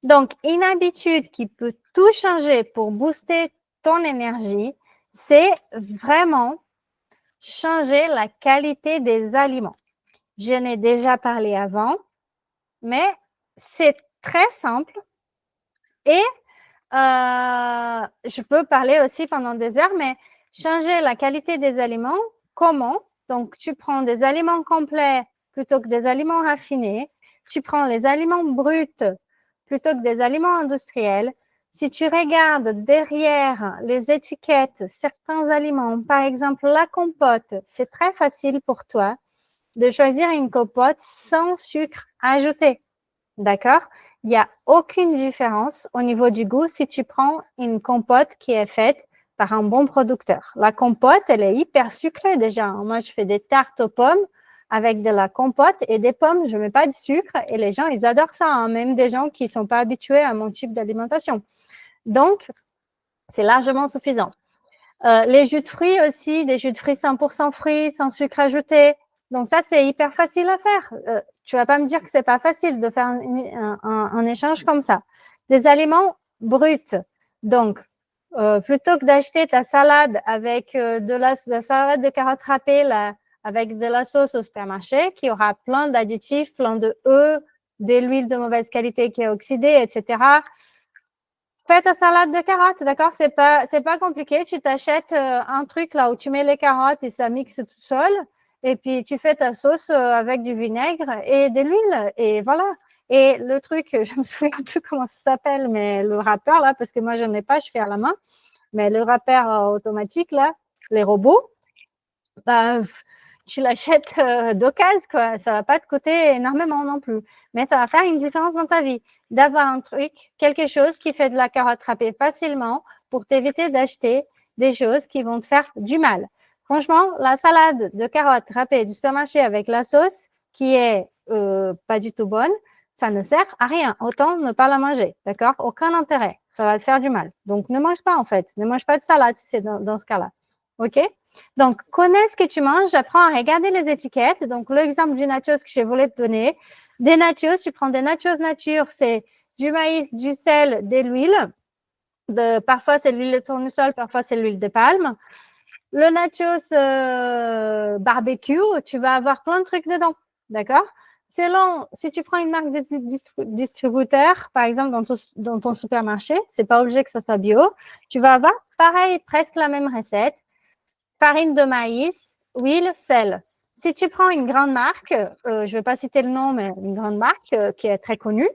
Donc, une habitude qui peut tout changer pour booster ton énergie, c'est vraiment changer la qualité des aliments. Je n'ai déjà parlé avant, mais c'est très simple et je peux parler aussi pendant des heures, mais changer la qualité des aliments, comment? Donc, tu prends des aliments complets plutôt que des aliments raffinés. Tu prends les aliments bruts plutôt que des aliments industriels. Si tu regardes derrière les étiquettes, certains aliments, par exemple la compote, c'est très facile pour toi de choisir une compote sans sucre ajouté. D'accord? Il n'y a aucune différence au niveau du goût si tu prends une compote qui est faite par un bon producteur. La compote, elle est hyper sucrée déjà. Moi, je fais des tartes aux pommes avec de la compote et des pommes, je ne mets pas de sucre et les gens, ils adorent ça, hein, même des gens qui ne sont pas habitués à mon type d'alimentation. Donc, c'est largement suffisant. Les jus de fruits aussi, des jus de fruits 100% fruits, sans sucre ajouté. Donc ça, c'est hyper facile à faire. Tu vas pas me dire que c'est pas facile de faire un échange comme ça. Des aliments bruts. Donc, plutôt que d'acheter ta salade avec de la salade de carottes râpées là, avec de la sauce au supermarché qui aura plein d'additifs, plein de de l'huile de mauvaise qualité qui est oxydée, etc. Fais ta salade de carottes, d'accord? C'est pas compliqué. Tu t'achètes un truc là où tu mets les carottes et ça mixe tout seul. Et puis, tu fais ta sauce avec du vinaigre et de l'huile. Et voilà. Et le truc, je me souviens plus comment ça s'appelle, mais le râpeur là, parce que moi, je n'en ai pas, je fais à la main. Mais le râpeur automatique là, les robots, bah, tu l'achètes d'occasion, quoi. Ça va pas te coûter énormément non plus. Mais ça va faire une différence dans ta vie. D'avoir un truc, quelque chose qui fait de la carotte râpée facilement pour t'éviter d'acheter des choses qui vont te faire du mal. Franchement, la salade de carottes râpées du supermarché avec la sauce qui est pas du tout bonne, ça ne sert à rien. Autant ne pas la manger, d'accord? Aucun intérêt. Ça va te faire du mal. Donc, ne mange pas en fait. Ne mange pas de salade si c'est dans ce cas-là. OK? Donc, connais ce que tu manges, apprends à regarder les étiquettes. Donc, l'exemple du nachos que je voulais te donner. Des nachos, tu prends des nachos nature, c'est du maïs, du sel, de l'huile. Parfois, c'est l'huile de tournesol, parfois, c'est l'huile de palme. Le nachos barbecue, tu vas avoir plein de trucs dedans. D'accord? Selon, si tu prends une marque de distributeur, par exemple, dans ton supermarché, c'est pas obligé que ce soit bio, tu vas avoir pareil, presque la même recette. Farine de maïs, huile, sel. Si tu prends une grande marque, je ne vais pas citer le nom, mais une grande marque qui est très connue,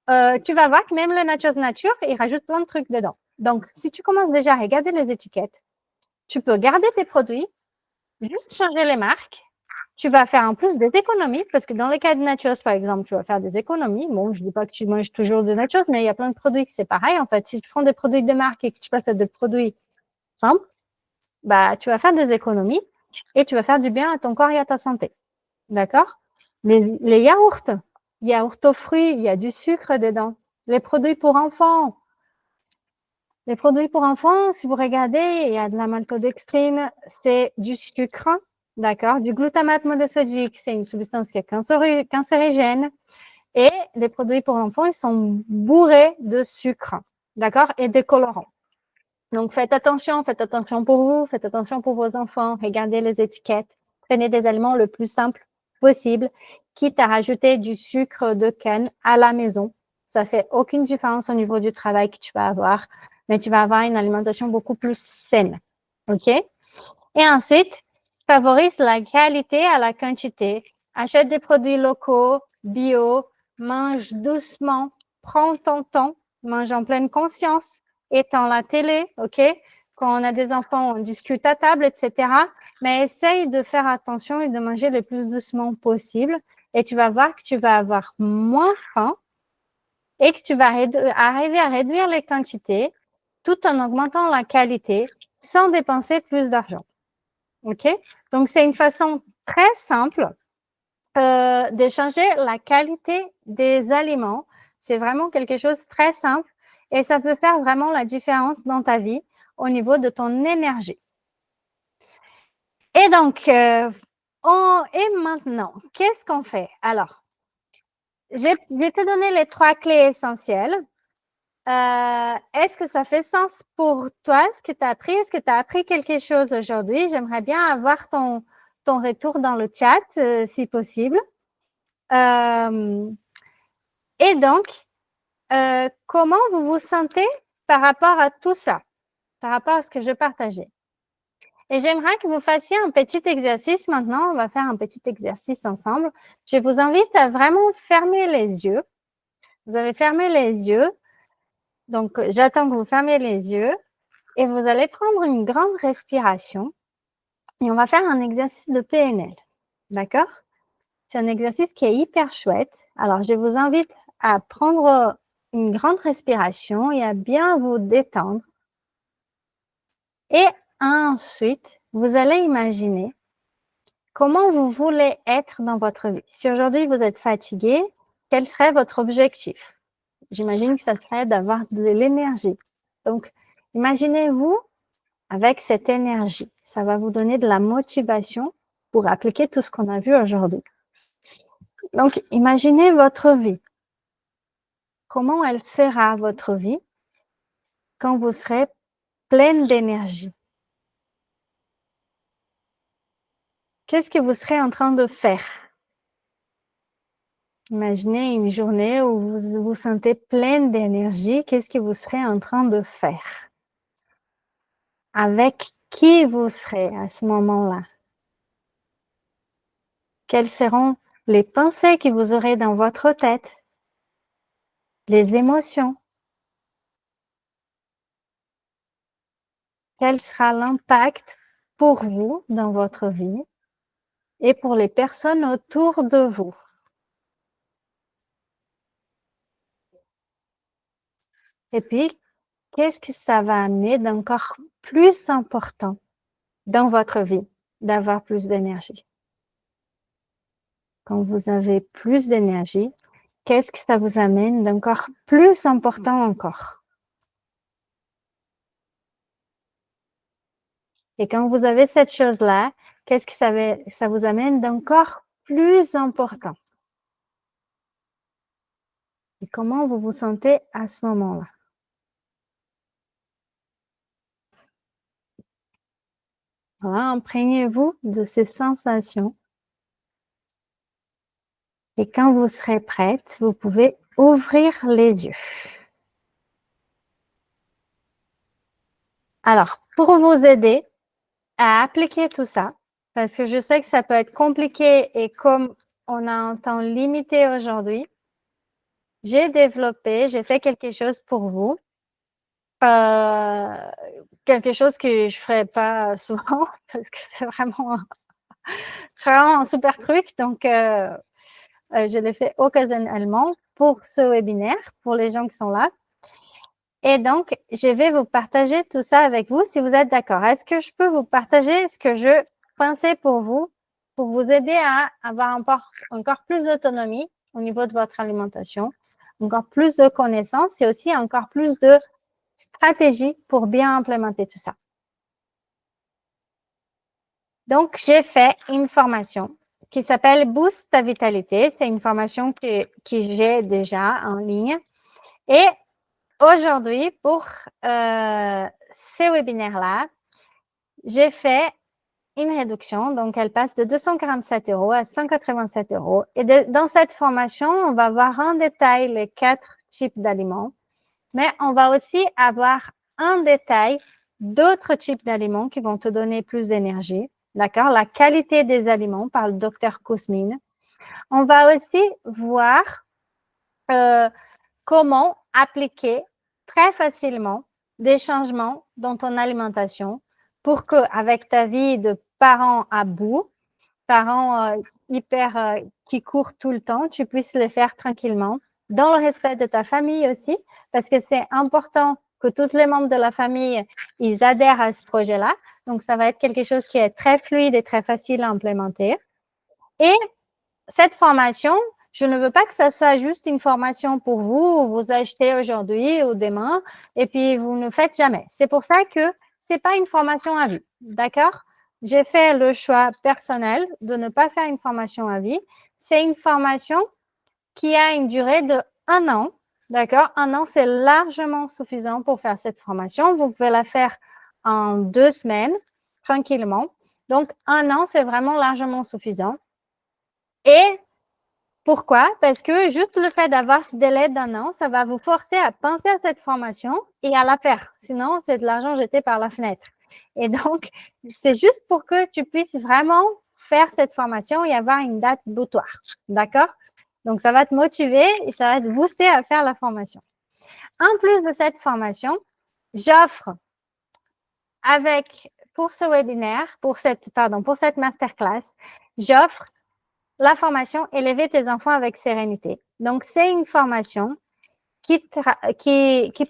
tu vas voir que même le Nachos Nature, il rajoute plein de trucs dedans. Donc, si tu commences déjà à regarder les étiquettes, tu peux garder tes produits, juste changer les marques. Tu vas faire en plus des économies, parce que dans le cas de nachos, par exemple, tu vas faire des économies. Bon, je ne dis pas que tu manges toujours de nachos, mais il y a plein de produits qui c'est pareil. En fait, si tu prends des produits de marque et que tu passes à des produits simples, bah, tu vas faire des économies et tu vas faire du bien à ton corps et à ta santé. D'accord? Les yaourts aux fruits, il y a du sucre dedans. Les produits pour enfants. Les produits pour enfants, si vous regardez, il y a de la maltodextrine, c'est du sucre. D'accord? Du glutamate monosodique, c'est une substance qui est cancérigène. Et les produits pour enfants, ils sont bourrés de sucre. D'accord? Et de colorants. Donc, faites attention pour vous, faites attention pour vos enfants, regardez les étiquettes, prenez des aliments le plus simple possible, quitte à rajouter du sucre de canne à la maison. Ça fait aucune différence au niveau du travail que tu vas avoir, mais tu vas avoir une alimentation beaucoup plus saine. OK? Et ensuite, favorise la qualité à la quantité. Achète des produits locaux, bio, mange doucement, prends ton temps, mange en pleine conscience. Éteins la télé, OK? quand on a des enfants, on discute à table, etc. Mais essaye de faire attention et de manger le plus doucement possible. Et tu vas voir que tu vas avoir moins faim et que tu vas arriver à réduire les quantités tout en augmentant la qualité sans dépenser plus d'argent. OK? Donc, c'est une façon très simple de changer la qualité des aliments. C'est vraiment quelque chose de très simple et ça peut faire vraiment la différence dans ta vie au niveau de ton énergie. Et donc, et maintenant, qu'est-ce qu'on fait? Alors, je vais te donner les 3 clés essentielles. Est-ce que ça fait sens pour toi, ce que tu as appris? Est-ce que tu as appris quelque chose aujourd'hui? J'aimerais bien avoir ton retour dans le chat, si possible. Et donc, comment vous vous sentez par rapport à tout ça, par rapport à ce que je partageais? Et j'aimerais que vous fassiez un petit exercice maintenant. On va faire un petit exercice ensemble. Je vous invite à vraiment fermer les yeux. Vous avez fermé les yeux. Donc, j'attends que vous fermiez les yeux et vous allez prendre une grande respiration et on va faire un exercice de PNL. D'accord? C'est un exercice qui est hyper chouette. Alors, je vous invite à prendre une grande respiration et à bien vous détendre. Et ensuite, vous allez imaginer comment vous voulez être dans votre vie. Si aujourd'hui vous êtes fatigué, quel serait votre objectif? J'imagine que ça serait d'avoir de l'énergie. Donc, imaginez-vous avec cette énergie. Ça va vous donner de la motivation pour appliquer tout ce qu'on a vu aujourd'hui. Donc, imaginez votre vie. Comment elle sera votre vie quand vous serez pleine d'énergie? Qu'est-ce que vous serez en train de faire? Imaginez une journée où vous vous sentez pleine d'énergie. Qu'est-ce que vous serez en train de faire? Avec qui vous serez à ce moment-là? Quelles seront les pensées que vous aurez dans votre tête? Les émotions? Quel sera l'impact pour vous dans votre vie et pour les personnes autour de vous? Et puis, qu'est-ce que ça va amener d'encore plus important dans votre vie d'avoir plus d'énergie? Quand vous avez plus d'énergie, qu'est-ce que ça vous amène d'encore plus important encore? Et quand vous avez cette chose-là, qu'est-ce que ça vous amène d'encore plus important? Et comment vous vous sentez à ce moment-là? Voilà, imprégnez-vous de ces sensations. Et quand vous serez prête, vous pouvez ouvrir les yeux. Alors, pour vous aider à appliquer tout ça, parce que je sais que ça peut être compliqué et comme on a un temps limité aujourd'hui, j'ai fait quelque chose pour vous. Quelque chose que je ferai pas souvent parce que c'est vraiment un super truc. Donc, je l'ai fait occasionnellement pour ce webinaire, pour les gens qui sont là. Et donc, je vais vous partager tout ça avec vous si vous êtes d'accord. Est-ce que je peux vous partager ce que je pensais pour vous aider à avoir encore plus d'autonomie au niveau de votre alimentation, encore plus de connaissances et aussi encore plus de stratégies pour bien implémenter tout ça. Donc, j'ai fait une formation qui s'appelle Boost ta vitalité. C'est une formation que j'ai déjà en ligne. Et aujourd'hui, pour ces webinaires-là, j'ai fait une réduction. Donc, elle passe de 247 € à 187 €. Et dans cette formation, on va voir en détail les 4 types d'aliments. Mais on va aussi avoir en détail d'autres types d'aliments qui vont te donner plus d'énergie. D'accord? La qualité des aliments par le docteur Kousmine. On va aussi voir comment appliquer très facilement des changements dans ton alimentation pour que, avec ta vie de parent à bout, parent qui court tout le temps, tu puisses le faire tranquillement, dans le respect de ta famille aussi, parce que c'est important que tous les membres de la famille, ils adhèrent à ce projet-là. Donc, ça va être quelque chose qui est très fluide et très facile à implémenter. Et cette formation, je ne veux pas que ça soit juste une formation pour vous, vous achetez aujourd'hui ou demain, et puis vous ne faites jamais. C'est pour ça que c'est pas une formation à vie, d'accord? J'ai fait le choix personnel de ne pas faire une formation à vie. C'est une formation qui a une durée de 1 an, d'accord? 1 an, c'est largement suffisant pour faire cette formation. Vous pouvez la faire en 2 semaines, tranquillement. Donc, 1 an, c'est vraiment largement suffisant. Et pourquoi? Parce que juste le fait d'avoir ce délai d'1 an, ça va vous forcer à penser à cette formation et à la faire. Sinon, c'est de l'argent jeté par la fenêtre. Et donc, c'est juste pour que tu puisses vraiment faire cette formation et avoir une date butoir. D'accord? Donc, ça va te motiver et ça va te booster à faire la formation. En plus de cette formation, j'offre pour ce webinaire, pour cette masterclass, j'offre la formation Élever tes enfants avec sérénité. Donc, c'est une formation qui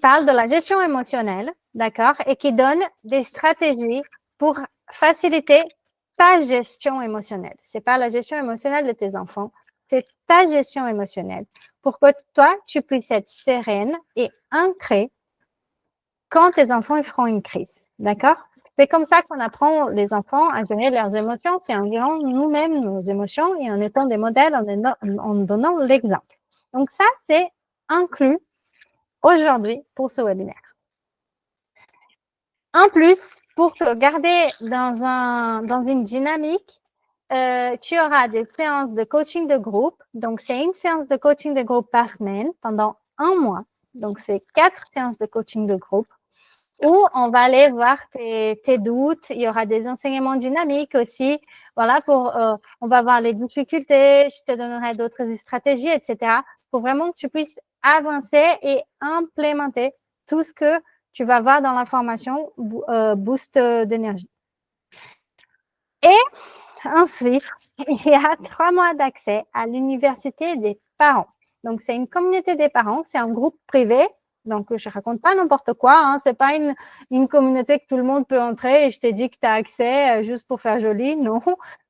parle de la gestion émotionnelle, d'accord, et qui donne des stratégies pour faciliter ta gestion émotionnelle. C'est pas la gestion émotionnelle de tes enfants, c'est ta gestion émotionnelle pour que toi, tu puisses être sereine et ancrée quand tes enfants feront une crise. D'accord? C'est comme ça qu'on apprend les enfants à gérer leurs émotions, c'est en gérant nous-mêmes nos émotions et en étant des modèles, en donnant l'exemple. Donc ça, c'est inclus aujourd'hui pour ce webinaire. En plus, pour te garder dans une dynamique, tu auras des séances de coaching de groupe. Donc, c'est une séance de coaching de groupe par semaine pendant 1 mois. Donc, c'est 4 séances de coaching de groupe où on va aller voir tes doutes. Il y aura des enseignements dynamiques aussi. Voilà, on va voir les difficultés. Je te donnerai d'autres stratégies, etc. Pour vraiment que tu puisses avancer et implémenter tout ce que tu vas voir dans la formation Boost d'énergie. Et ensuite, il y a 3 mois d'accès à l'université des parents. Donc, c'est une communauté des parents, c'est un groupe privé. Donc, je raconte pas n'importe quoi. Hein. C'est pas une communauté que tout le monde peut entrer et je t'ai dit que tu as accès juste pour faire joli. Non,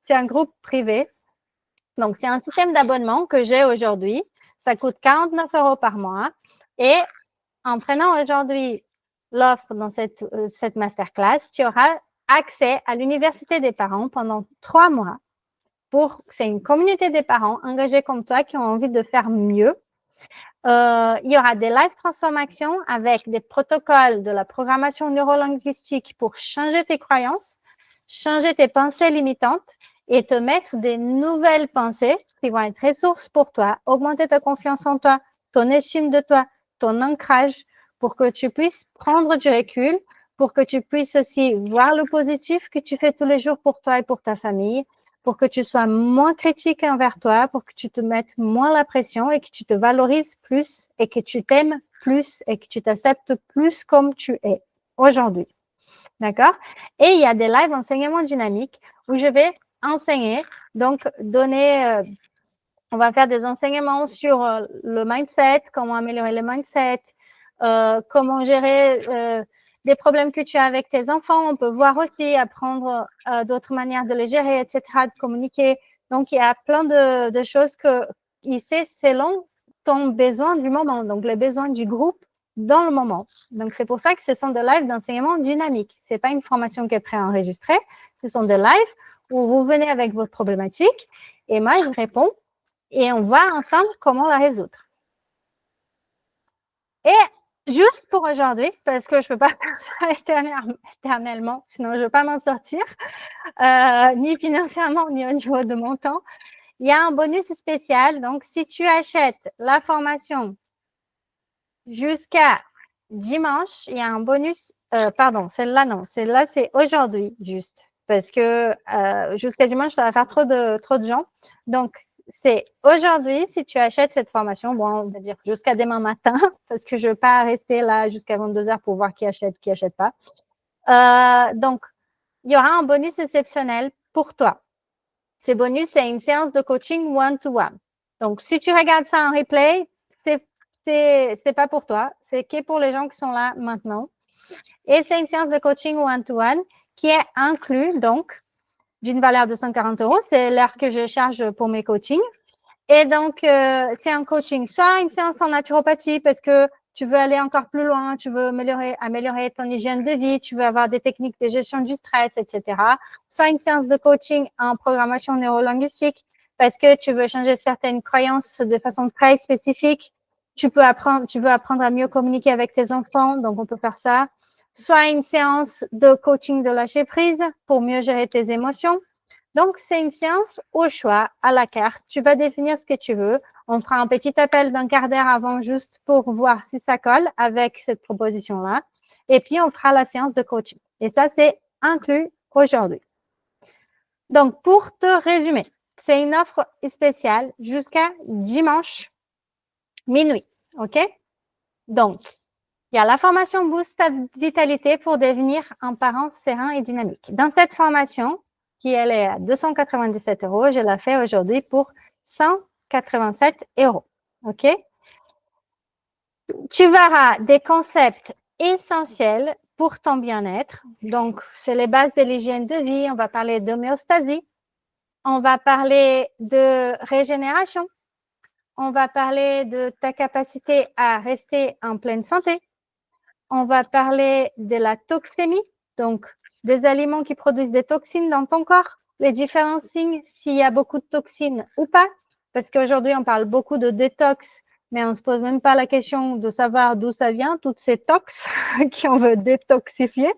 c'est un groupe privé. Donc, c'est un système d'abonnement que j'ai aujourd'hui. Ça coûte 49 € par mois. Et en prenant aujourd'hui l'offre dans cette masterclass, tu auras accès à l'université des parents pendant 3 mois. C'est une communauté des parents engagés comme toi qui ont envie de faire mieux. Il y aura des live transformations avec des protocoles de la programmation neurolinguistique pour changer tes croyances, changer tes pensées limitantes et te mettre des nouvelles pensées qui vont être ressources pour toi, augmenter ta confiance en toi, ton estime de toi, ton ancrage pour que tu puisses prendre du recul, pour que tu puisses aussi voir le positif que tu fais tous les jours pour toi et pour ta famille, pour que tu sois moins critique envers toi, pour que tu te mettes moins la pression et que tu te valorises plus et que tu t'aimes plus et que tu t'acceptes plus comme tu es aujourd'hui. D'accord? Et il y a des lives enseignements dynamiques où je vais enseigner, donc on va faire des enseignements sur le mindset, comment améliorer le mindset, comment gérer des problèmes que tu as avec tes enfants. On peut voir aussi, apprendre d'autres manières de les gérer, etc., de communiquer. Donc, il y a plein de choses que ici, selon ton besoin du moment, donc les besoins du groupe dans le moment. Donc, c'est pour ça que ce sont des lives d'enseignement dynamique. Ce n'est pas une formation qui est préenregistrée. Ce sont des lives où vous venez avec votre problématique et moi, je réponds et on voit ensemble comment la résoudre. Et juste pour aujourd'hui, parce que je ne peux pas faire ça éternellement, sinon je ne vais pas m'en sortir, ni financièrement, ni au niveau de mon temps. Il y a un bonus spécial. Donc, si tu achètes la formation jusqu'à dimanche, il y a un bonus. Pardon, celle-là, non. Celle-là, c'est aujourd'hui, juste. Parce que jusqu'à dimanche, ça va faire trop de gens. Donc, c'est aujourd'hui, si tu achètes cette formation, bon, on va dire jusqu'à demain matin, parce que je ne veux pas rester là jusqu'à 22h pour voir qui achète pas. Donc, il y aura un bonus exceptionnel pour toi. Ce bonus, c'est une séance de coaching one-to-one. Donc, si tu regardes ça en replay, c'est pas pour toi. C'est que pour les gens qui sont là maintenant. Et c'est une séance de coaching one-to-one qui est inclus, donc, d'une valeur de 140 €. C'est l'heure que je charge pour mes coachings. Et donc, c'est un coaching, soit une séance en naturopathie parce que tu veux aller encore plus loin, tu veux améliorer ton hygiène de vie, tu veux avoir des techniques de gestion du stress, etc. Soit une séance de coaching en programmation neurolinguistique parce que tu veux changer certaines croyances de façon très spécifique. Tu veux apprendre à mieux communiquer avec tes enfants, donc on peut faire ça. Soit une séance de coaching de lâcher prise pour mieux gérer tes émotions. Donc, c'est une séance au choix, à la carte. Tu vas définir ce que tu veux. On fera un petit appel d'un quart d'heure avant juste pour voir si ça colle avec cette proposition-là. Et puis, on fera la séance de coaching. Et ça, c'est inclus aujourd'hui. Donc, pour te résumer, c'est une offre spéciale jusqu'à dimanche minuit. OK? Donc, il y a la formation Boost ta vitalité pour devenir un parent serein et dynamique. Dans cette formation, qui elle est à 297 €, je la fais aujourd'hui pour 187 €. OK? Tu verras des concepts essentiels pour ton bien-être. Donc, c'est les bases de l'hygiène de vie. On va parler d'homéostasie. On va parler de régénération. On va parler de ta capacité à rester en pleine santé. On va parler de la toxémie, donc des aliments qui produisent des toxines dans ton corps, les différents signes, s'il y a beaucoup de toxines ou pas, parce qu'aujourd'hui, on parle beaucoup de détox, mais on ne se pose même pas la question de savoir d'où ça vient, toutes ces tox qu'on veut détoxifier.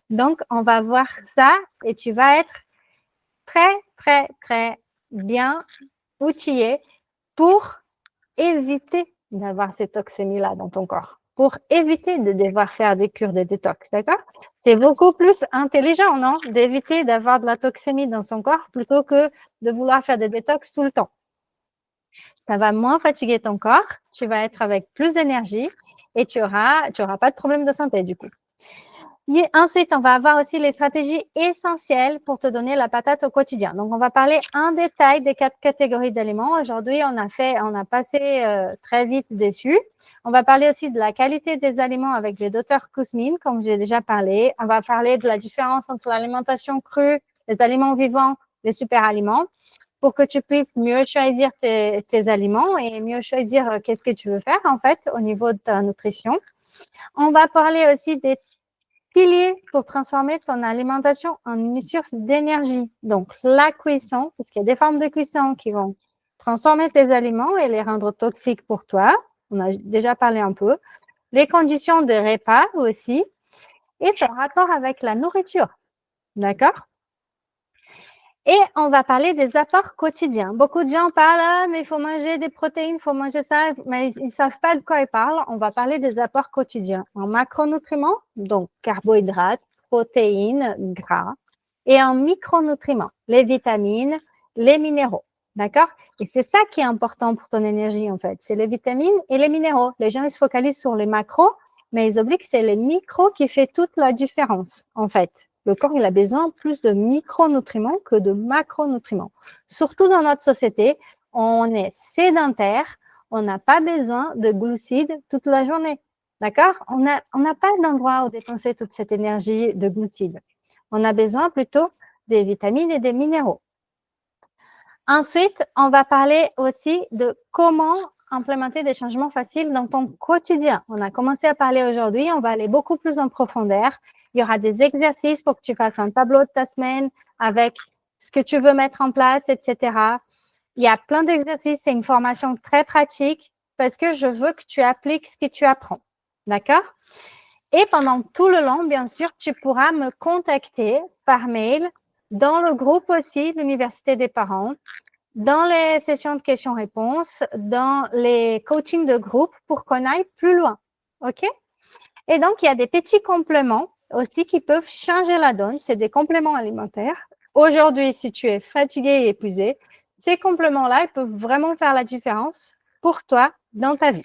Donc, on va voir ça et tu vas être très, très, très bien outillé pour éviter d'avoir ces toxémies-là dans ton corps, pour éviter de devoir faire des cures de détox, d'accord? C'est beaucoup plus intelligent, non? D'éviter d'avoir de la toxémie dans son corps plutôt que de vouloir faire des détox tout le temps. Ça va moins fatiguer ton corps, tu vas être avec plus d'énergie et tu auras pas de problème de santé du coup. Et ensuite, on va avoir aussi les stratégies essentielles pour te donner la patate au quotidien. Donc, on va parler en détail des 4 catégories d'aliments. Aujourd'hui, on a passé très vite dessus. On va parler aussi de la qualité des aliments avec le docteur Kouzmine, comme j'ai déjà parlé. On va parler de la différence entre l'alimentation crue, les aliments vivants, les super aliments, pour que tu puisses mieux choisir tes aliments et mieux choisir qu'est-ce que tu veux faire, en fait, au niveau de ta nutrition. On va parler aussi des piliers pour transformer ton alimentation en une source d'énergie. Donc, la cuisson, parce qu'il y a des formes de cuisson qui vont transformer tes aliments et les rendre toxiques pour toi. On a déjà parlé un peu. Les conditions de repas aussi. Et ton rapport avec la nourriture. D'accord? Et on va parler des apports quotidiens. Beaucoup de gens parlent, mais il faut manger des protéines, il faut manger ça, mais ils ne savent pas de quoi ils parlent. On va parler des apports quotidiens en macronutriments, donc carbohydrates, protéines, gras, et en micronutriments, les vitamines, les minéraux. D'accord? Et c'est ça qui est important pour ton énergie, en fait. C'est les vitamines et les minéraux. Les gens, ils se focalisent sur les macros, mais ils oublient que c'est les micros qui fait toute la différence, en fait. Le corps, il a besoin plus de micronutriments que de macronutriments. Surtout dans notre société, on est sédentaire, on n'a pas besoin de glucides toute la journée. D'accord? On n'a pas d'endroit où dépenser toute cette énergie de glucides. On a besoin plutôt des vitamines et des minéraux. Ensuite, on va parler aussi de comment implémenter des changements faciles dans ton quotidien. On a commencé à parler aujourd'hui, on va aller beaucoup plus en profondeur. Il y aura des exercices pour que tu fasses un tableau de ta semaine avec ce que tu veux mettre en place, etc. Il y a plein d'exercices, c'est une formation très pratique parce que je veux que tu appliques ce que tu apprends. D'accord? Et pendant tout le long, bien sûr, tu pourras me contacter par mail dans le groupe aussi de l'Université des parents, dans les sessions de questions-réponses, dans les coachings de groupe pour qu'on aille plus loin. OK? Et donc, il y a des petits compléments aussi qui peuvent changer la donne. C'est des compléments alimentaires. Aujourd'hui, si tu es fatigué et épuisé, ces compléments-là, ils peuvent vraiment faire la différence pour toi dans ta vie.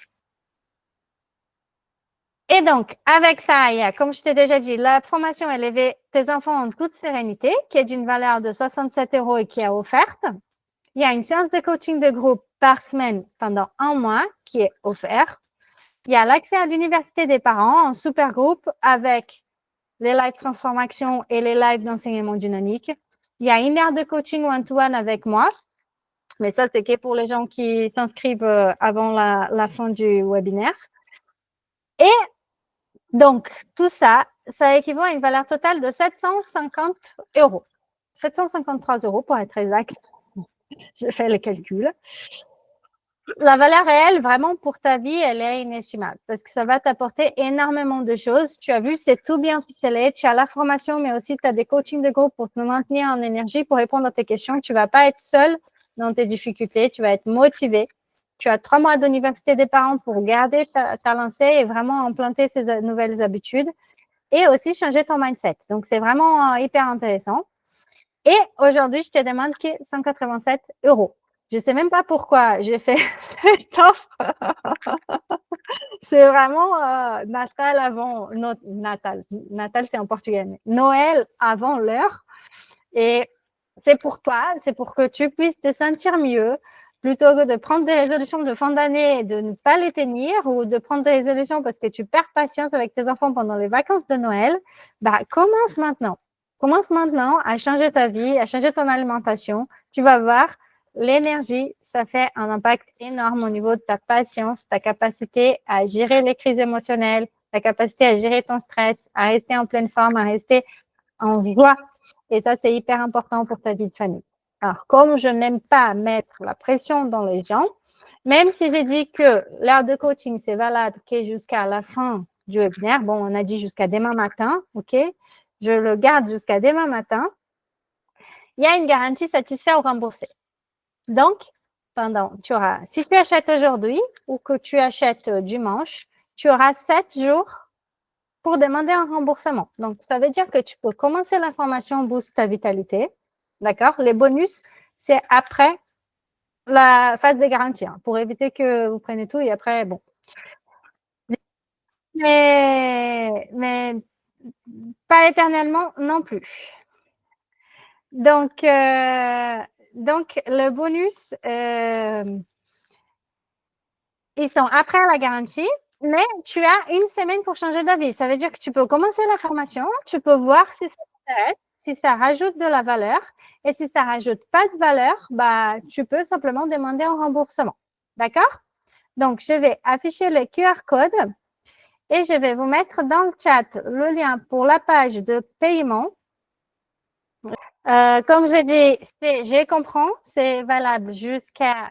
Et donc, avec ça, il y a, comme je t'ai déjà dit, la formation Élever tes enfants en toute sérénité, qui est d'une valeur de 67 € et qui est offerte. Il y a une séance de coaching de groupe par semaine pendant 1 mois qui est offerte. Il y a l'accès à l'université des parents en super groupe avec les lives transformation et les lives d'enseignement dynamique. Il y a 1 heure de coaching one-to-one avec moi. Mais ça, c'est que pour les gens qui s'inscrivent avant la fin du webinaire. Et donc, tout ça, ça équivaut à une valeur totale de 750 €. 753 € pour être exact. J'ai fait le calcul. La valeur réelle, vraiment, pour ta vie, elle est inestimable parce que ça va t'apporter énormément de choses. Tu as vu, c'est tout bien ficelé. Tu as la formation, mais aussi tu as des coachings de groupe pour te maintenir en énergie, pour répondre à tes questions. Tu ne vas pas être seul dans tes difficultés. Tu vas être motivé. Tu as 3 mois d'université des parents pour garder ta lancée et vraiment implanter ces nouvelles habitudes et aussi changer ton mindset. Donc, c'est vraiment hyper intéressant. Et aujourd'hui, je te demande que 187 €. Je ne sais même pas pourquoi j'ai fait cette offre. C'est vraiment Natal avant, Natal c'est en portugais, mais Noël avant l'heure. Et c'est pour toi, c'est pour que tu puisses te sentir mieux, plutôt que de prendre des résolutions de fin d'année et de ne pas les tenir, ou de prendre des résolutions parce que tu perds patience avec tes enfants pendant les vacances de Noël. Bah, commence maintenant. Commence maintenant à changer ta vie, à changer ton alimentation. Tu vas voir, l'énergie, ça fait un impact énorme au niveau de ta patience, ta capacité à gérer les crises émotionnelles, ta capacité à gérer ton stress, à rester en pleine forme, à rester en joie. Et ça, c'est hyper important pour ta vie de famille. Alors, comme je n'aime pas mettre la pression dans les gens, même si j'ai dit que l'heure de coaching, c'est valable jusqu'à la fin du webinaire, bon, on a dit jusqu'à demain matin, OK? Je le garde jusqu'à demain matin. Il y a une garantie satisfait ou remboursé. Donc, si tu achètes aujourd'hui ou que tu achètes dimanche, tu auras 7 jours pour demander un remboursement. Donc, ça veut dire que tu peux commencer la formation Boost ta vitalité. D'accord? Les bonus, c'est après la phase de garantie, hein, pour éviter que vous preniez tout et après, bon. Mais pas éternellement non plus. Donc le bonus, ils sont après la garantie, mais tu as 1 semaine pour changer d'avis. Ça veut dire que tu peux commencer la formation, tu peux voir si ça t'intéresse, si ça rajoute de la valeur. Et si ça rajoute pas de valeur, bah, tu peux simplement demander un remboursement. D'accord? Donc, je vais afficher le QR code et je vais vous mettre dans le chat le lien pour la page de paiement. Comme je dis, je comprends, c'est valable jusqu'à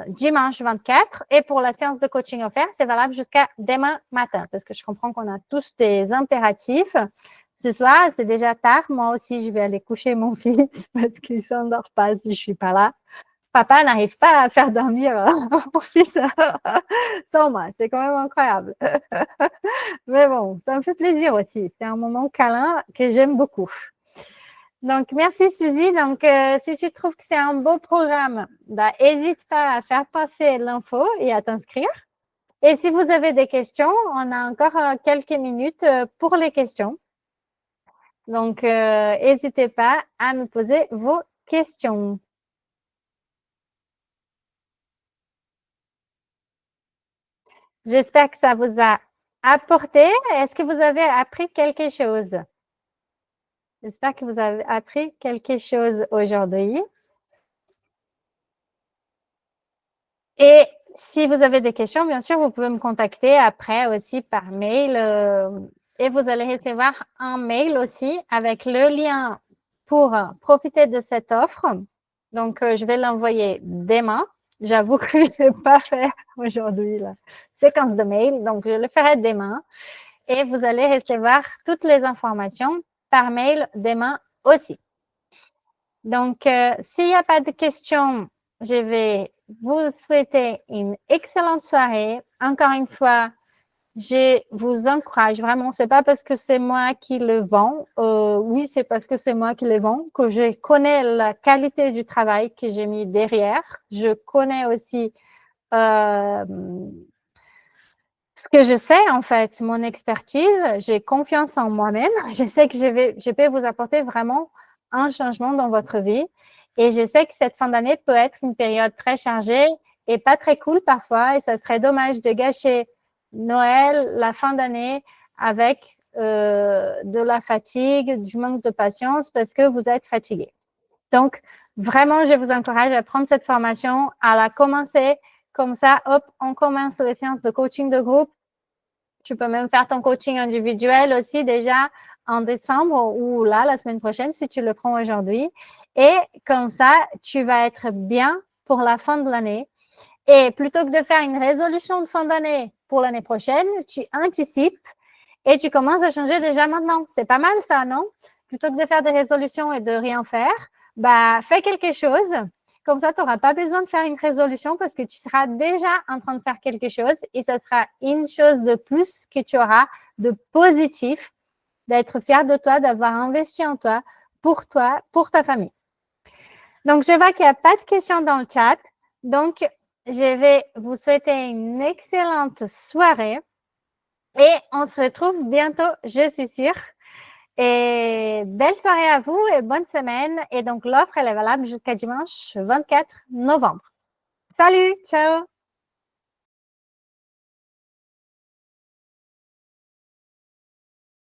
dimanche 24 et pour la séance de coaching offerte, c'est valable jusqu'à demain matin parce que je comprends qu'on a tous des impératifs. Ce soir, c'est déjà tard. Moi aussi, je vais aller coucher mon fils parce qu'il ne s'endort pas si je ne suis pas là. Papa n'arrive pas à faire dormir mon fils sans moi. C'est quand même incroyable. Mais bon, ça me fait plaisir aussi. C'est un moment câlin que j'aime beaucoup. Donc, merci Suzy. Donc, si tu trouves que c'est un beau programme, bah, n'hésite pas à faire passer l'info et à t'inscrire. Et si vous avez des questions, on a encore quelques minutes pour les questions. Donc, n'hésitez pas à me poser vos questions. J'espère que ça vous a apporté. Est-ce que vous avez appris quelque chose? J'espère que vous avez appris quelque chose aujourd'hui. Et si vous avez des questions, bien sûr, vous pouvez me contacter après aussi par mail. Et vous allez recevoir un mail aussi avec le lien pour profiter de cette offre. Donc, je vais l'envoyer demain. J'avoue que je n'ai pas fait aujourd'hui la séquence de mail. Donc, je le ferai demain. Et vous allez recevoir toutes les informations par mail demain aussi. Donc, s'il n'y a pas de questions, je vais vous souhaiter une excellente soirée. Encore une fois, je vous encourage vraiment, c'est pas parce que c'est moi qui le vends, oui, c'est parce que c'est moi qui le vends, que je connais la qualité du travail que j'ai mis derrière. Je connais aussi ce que je sais, en fait, mon expertise. J'ai confiance en moi-même. Je sais que je peux vous apporter vraiment un changement dans votre vie. Et je sais que cette fin d'année peut être une période très chargée et pas très cool parfois. Et ça serait dommage de gâcher Noël, la fin d'année, avec de la fatigue, du manque de patience parce que vous êtes fatigué. Donc, vraiment, je vous encourage à prendre cette formation, à la commencer. Comme ça, hop, on commence les séances de coaching de groupe. Tu peux même faire ton coaching individuel aussi déjà en décembre ou là, la semaine prochaine, si tu le prends aujourd'hui. Et comme ça, tu vas être bien pour la fin de l'année. Et plutôt que de faire une résolution de fin d'année pour l'année prochaine, tu anticipes et tu commences à changer déjà maintenant. C'est pas mal ça, non? Plutôt que de faire des résolutions et de rien faire, bah, fais quelque chose. Comme ça, tu n'auras pas besoin de faire une résolution parce que tu seras déjà en train de faire quelque chose et ça sera une chose de plus que tu auras de positif, d'être fier de toi, d'avoir investi en toi, pour ta famille. Donc, je vois qu'il n'y a pas de questions dans le chat. Donc, je vais vous souhaiter une excellente soirée et on se retrouve bientôt, je suis sûre. Et belle soirée à vous et bonne semaine. Et donc, l'offre, elle est valable jusqu'à dimanche 24 novembre. Salut, ciao!